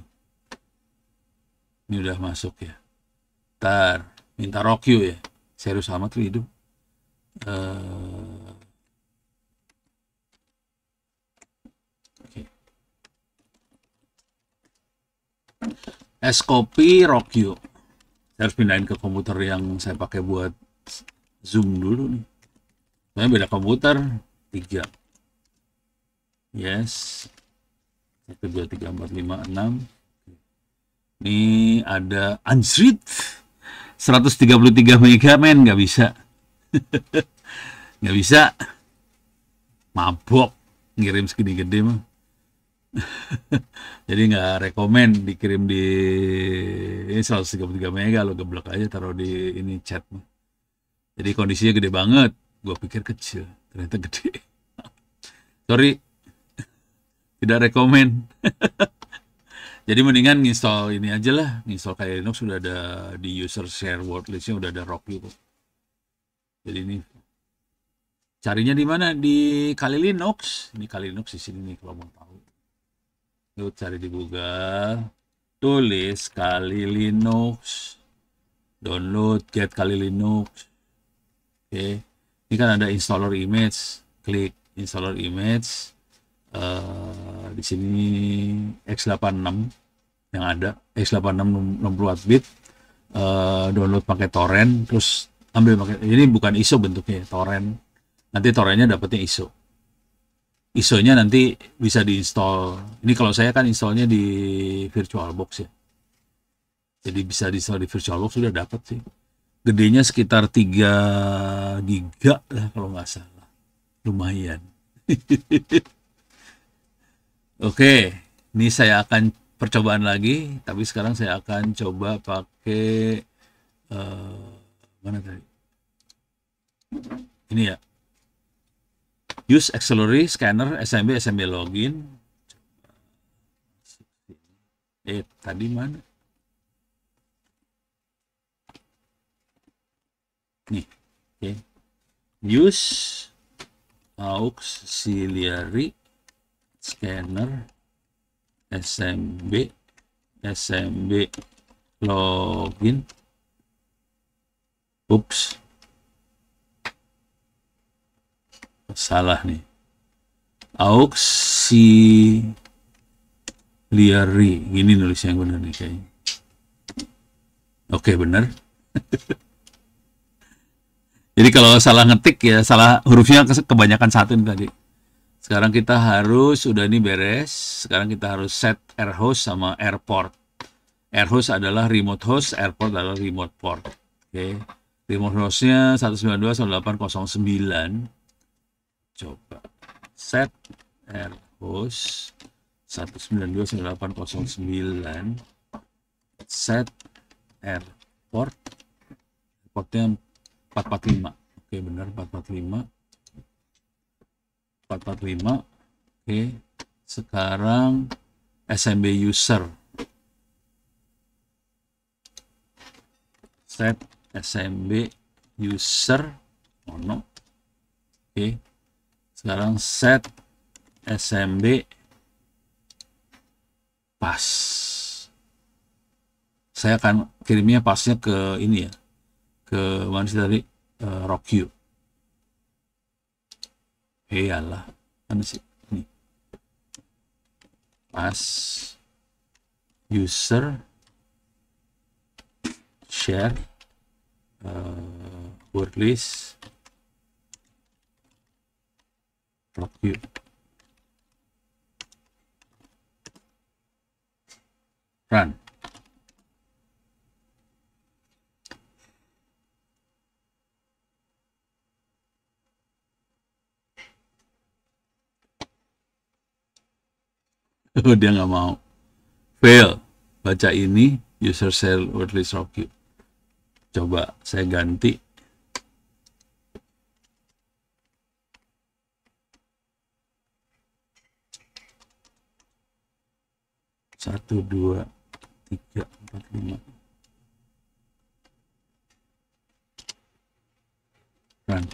Speaker 1: Ini udah masuk ya. Ntar, minta ROQ ya. Serius amat tuh hidup. Okay. S-Copy ROQ. Saya harus pindahin ke komputer yang saya pakai buat Zoom dulu nih. Soalnya beda komputer. 3. Yes. 1, 2, 3, 4, 5, 6. Ini ada Android 133 MB, men, nggak bisa. Nggak bisa. Mabok ngirim segini gede mah. Jadi nggak rekomen dikirim di ini 133 MB, lo geblek aja taruh di ini chat. Jadi kondisinya gede banget. Gue pikir kecil, ternyata gede. Sorry, tidak rekomen. Jadi mendingan nginstall ini aja lah, nginstall kayak Linux sudah ada di user share word listnya, udah ada ROQ kok. Jadi ini carinya di mana? Di Kali Linux. Ini Kali Linux di sini nih kalau mau tahu. Lu cari di Google, tulis Kali Linux, download get Kali Linux. Oke, ini kan ada installer image, klik installer image. Di sini x86 yang ada, x86 64 bit, download pakai torrent, terus ambil pakai, ini bukan ISO bentuknya, torrent. Nanti torrentnya dapatnya ISO. ISO-nya nanti bisa diinstal. Ini kalau saya kan installnya di VirtualBox ya. Jadi bisa diinstal di VirtualBox, sudah dapat sih. Gedenya sekitar 3 giga lah kalau nggak salah. Lumayan. Oke, ini saya akan percobaan lagi, tapi sekarang saya akan coba pakai mana tadi? Ini ya. Use auxiliary scanner SMB login. Tadi mana? Nih, oke. Use auxiliary scanner SMB login. Ups, salah nih. Auxiliary, gini nulisnya yang benar nih kayaknya. Oke, benar. Jadi kalau salah ngetik ya, salah hurufnya kebanyakan satu nih tadi. Sekarang kita harus, udah ini beres. Sekarang kita harus set air host sama airport. Air host adalah remote host, airport adalah remote port. Oke. Remote hostnya 192.168.0.9. Coba set air host 192.168.0.9. Set airport. Portnya 445. Oke, benar 445. 445. Oke. Sekarang SMB user. Set SMB user mono. Oke. Sekarang set SMB pas. Saya akan kirimnya pasnya ke ini ya. Ke mana sih tadi? ROQ. Iyalah, mana sih? Ini. Pas user share word list Rock you. Run. Oh, dia nggak mau. Fail. Baca ini, user sell wordless rock you. Coba saya ganti. Satu, dua, tiga, empat, lima. Run.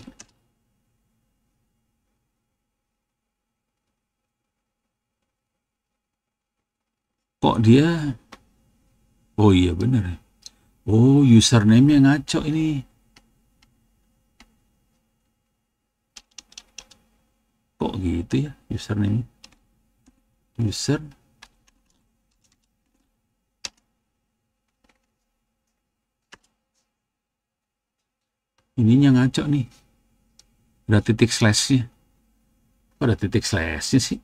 Speaker 1: Kok dia? Oh iya bener ya. Oh, username-nya ngaco ini. Kok gitu ya username? User. Ininya ngaco nih. Ada titik slash-nya. Kok ada titik slash-nya sih?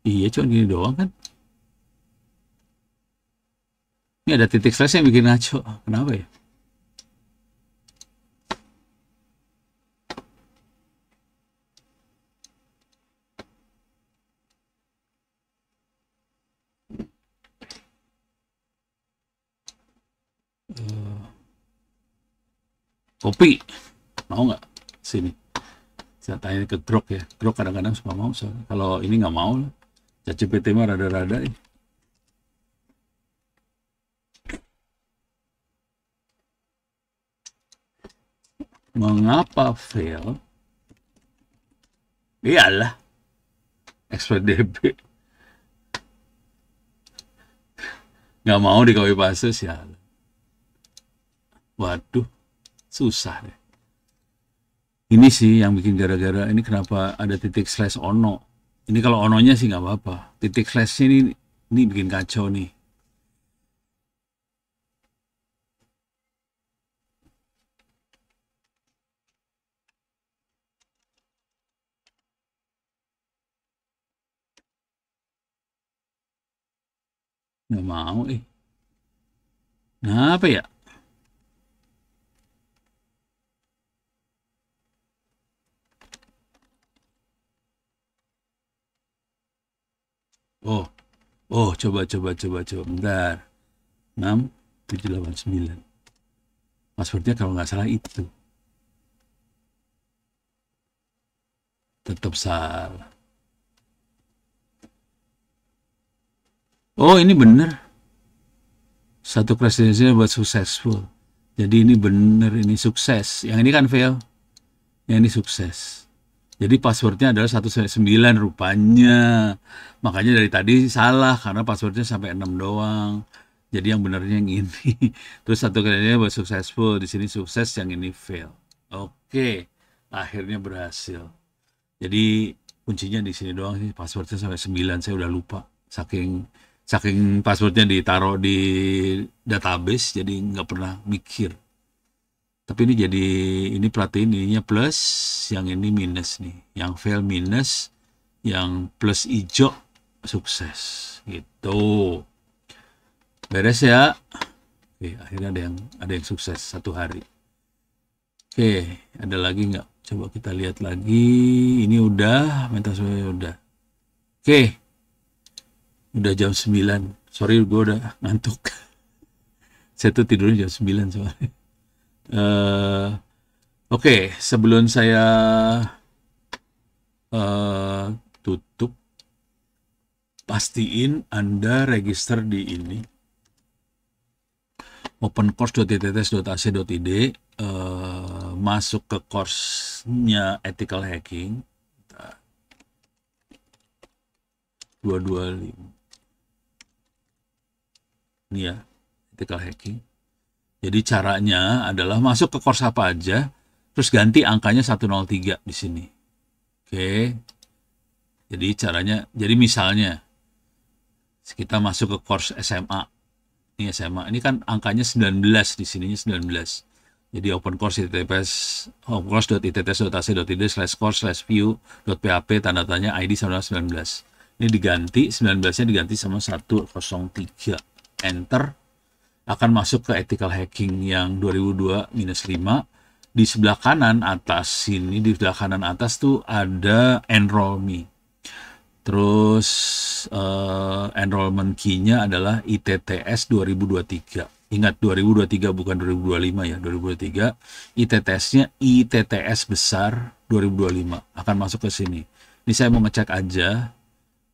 Speaker 1: Iya, cuma gini doang kan? Ini ada titik slash yang bikin ngaco. Kenapa ya? Kopi. Mau nggak? Sini. Saya tanya ke Grok ya. Grok kadang-kadang suka mau. Soalnya. Kalau ini nggak mau lah. ChatGPT mah rada-rada ya. Mengapa fail? Iyalah. XPDB. Nggak mau di copy paste ya. Waduh. Susah deh. Ini sih yang bikin gara-gara ini kenapa ada titik slash ono. Ini kalau ononya sih nggak apa-apa. Titik slashnya ini bikin kacau nih. Nggak mau Nah, apa ya? Oh, coba. Bentar. 6, 7, 8, 9. Passwordnya kalau nggak salah itu. Tetap salah. Oh, ini bener. Satu prestasinya buat successful. Jadi ini bener, ini sukses. Yang ini kan fail. Yang ini sukses. Jadi passwordnya adalah 1-9 rupanya. Makanya dari tadi salah karena passwordnya sampai 6 doang. Jadi yang benernya yang ini. Terus satu kalinya buat successful. Di sini sukses, yang ini fail. Oke, akhirnya berhasil. Jadi kuncinya di sini doang sih. Passwordnya sampai 9, saya udah lupa. Saking passwordnya ditaruh di database, jadi nggak pernah mikir. Tapi ini perhatiin ininya plus, yang ini minus nih. Yang fail minus, yang plus hijau sukses. Gitu. Beres ya. Oke, akhirnya ada yang sukses satu hari. Oke, ada lagi nggak? Coba kita lihat lagi. Ini udah, mentasnya udah. Oke. Udah jam 9. Sorry, gue udah ngantuk. Saya tuh tidurnya jam 9 soalnya. Oke, sebelum saya tutup, pastiin Anda register di ini opencourse.itts.ac.id, masuk ke course-nya ethical hacking 225. Ini ya, ethical hacking. Jadi caranya adalah masuk ke course apa aja, terus ganti angkanya 103 di sini. Oke. Jadi caranya, jadi misalnya kita masuk ke course SMA. Ini SMA. Ini kan angkanya 19, di sininya 19. Jadi open course https opencourse.itts.ac.id/course/view.php tanda tanya ID 19. Ini diganti, 19-nya diganti sama 103. Enter. Akan masuk ke ethical hacking yang 2002-5. Di sebelah kanan atas sini, di sebelah kanan atas tuh ada enroll me. Terus enrollment key-nya adalah ITTS 2023. Ingat 2023 bukan 2025 ya, 2023. ITTS-nya ITTS besar 2025 akan masuk ke sini. Ini saya mau ngecek aja.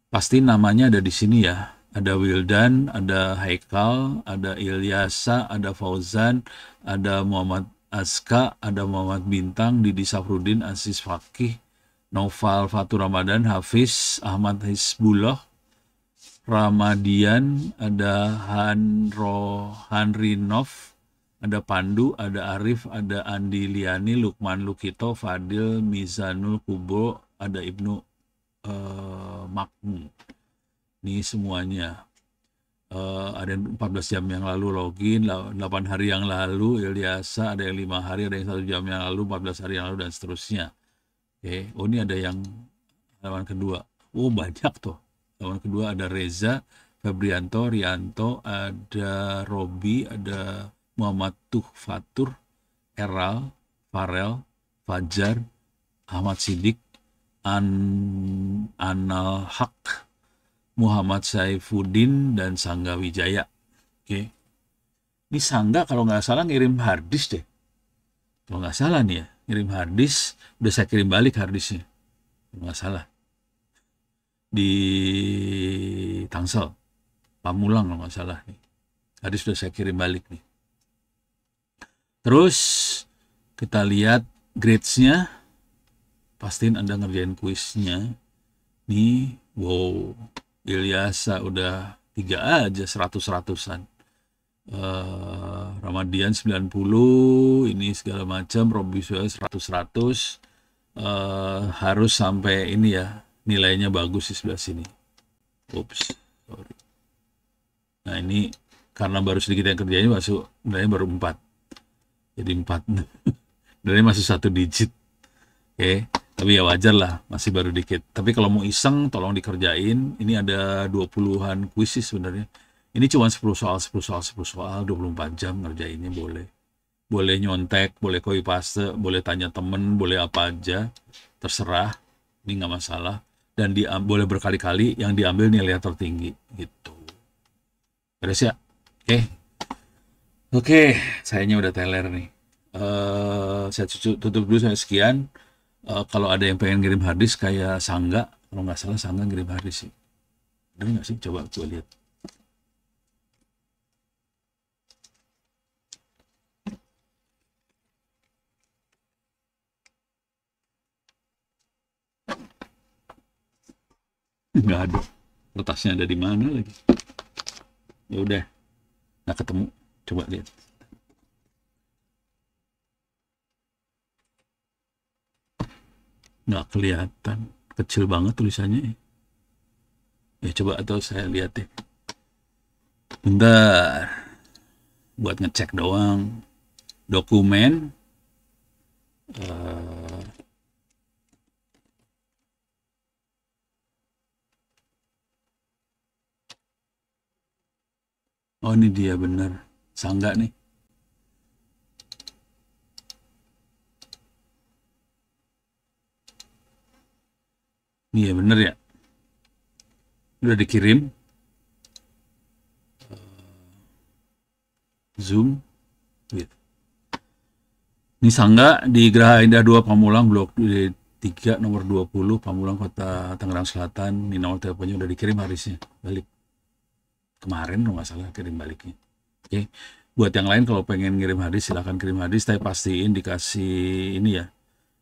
Speaker 1: Pasti namanya ada di sini ya. Ada Wildan, ada Haikal, ada Ilyasa, ada Fauzan, ada Muhammad Azka, ada Muhammad Bintang, Didi Safrudin, Aziz Fakih, Noval Fatur Ramadan, Hafiz, Ahmad Hizbullah, Ramadian, ada Hanrinov, ada Pandu, ada Arif, ada Andi Liani, Lukman Lukito, Fadil, Mizanul Kubo, ada Ibnu Makmu. Ini semuanya. Ada yang 14 jam yang lalu login, 8 hari yang lalu Ilyasa, ada yang 5 hari, ada yang 1 jam yang lalu, 14 hari yang lalu, dan seterusnya. Oke, oh ini ada yang halaman kedua. Oh banyak tuh. Halaman kedua ada Reza, Febrianto, Rianto, ada Robi, ada Muhammad Fatur, Eral, Farel, Fajar, Ahmad Sidik, Anal Haq, Muhammad Saifuddin, dan Sangga Wijaya. Oke. Ini Sangga kalau nggak salah ngirim harddisk deh. Kalau nggak salah nih ya, ngirim harddisk, udah saya kirim balik harddisknya. Kalau nggak salah. Di Tangsel, Pamulang kalau nggak salah nih. Tadi sudah saya kirim balik nih. Terus kita lihat grades-nya. Pastiin Anda ngerjain kuisnya. Nih, wow, Ilyasa udah 3 aja 100-100an. Ramadian 90, ini segala macam, Robi 100-100. Harus sampai ini ya, nilainya bagus di sebelah sini. Oops, sorry. Nah ini karena baru sedikit yang kerjanya masuk, nilainya baru 4. Jadi 4. Nilainya masih 1 digit. Oke, tapi ya wajar lah, masih baru dikit. Tapi kalau mau iseng, tolong dikerjain. Ini ada 20-an kuis sebenarnya. Ini cuma 10 soal, 24 jam ngerjainnya boleh. Boleh nyontek, boleh copy paste, boleh tanya temen, boleh apa aja. Terserah, ini nggak masalah. Dan boleh berkali-kali, yang diambil nilai tertinggi. Gitu. Beres ya? Oke, sayanya udah teler nih. Saya tutup dulu sampai sekian. Kalau ada yang pengen ngirim harddisk kayak Sangga, kalau nggak salah Sangga ngirim harddisk sih. Bener nggak sih? Coba gue lihat. Nggak ada. Kertasnya ada di mana lagi? Ya udah, nggak ketemu. Coba lihat. Nggak kelihatan, kecil banget tulisannya. Ya coba atau saya lihat deh. Bentar, buat ngecek doang. Dokumen. Oh ini dia bener, Sangga nih. Iya bener ya. Udah dikirim. Zoom. Gitu. Ini Sangga di Geraha Indah 2 Pamulang, Blok 3 nomor 20 Pamulang, Kota Tangerang Selatan. Ini nomor teleponnya udah dikirim harddisknya balik. Kemarin kalau nggak salah kirim baliknya. Oke. Buat yang lain kalau pengen ngirim harddisk silahkan kirim harddisk, tapi pastiin dikasih ini ya,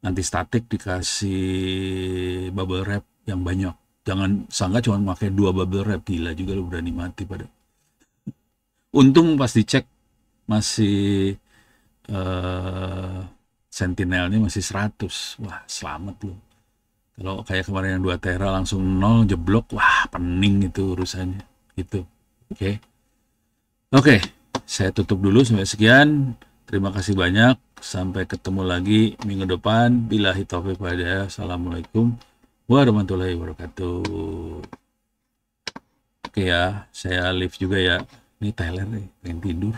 Speaker 1: anti statik, dikasih bubble wrap yang banyak. Jangan Sangga cuma pakai 2 bubble wrap, gila juga lu berani mati pada. Untung pas dicek masih sentinelnya masih 100. Wah, selamat lu. Kalau kayak kemarin yang 2 tera langsung 0 jeblok, wah pening itu urusannya gitu. Oke, saya tutup dulu sampai sekian. Terima kasih banyak. Sampai ketemu lagi minggu depan. Billahi taufiq wal hidayah. Assalamualaikum warahmatullahi wabarakatuh. Oke ya, saya live juga ya. Ini Thailand nih, pengen tidur.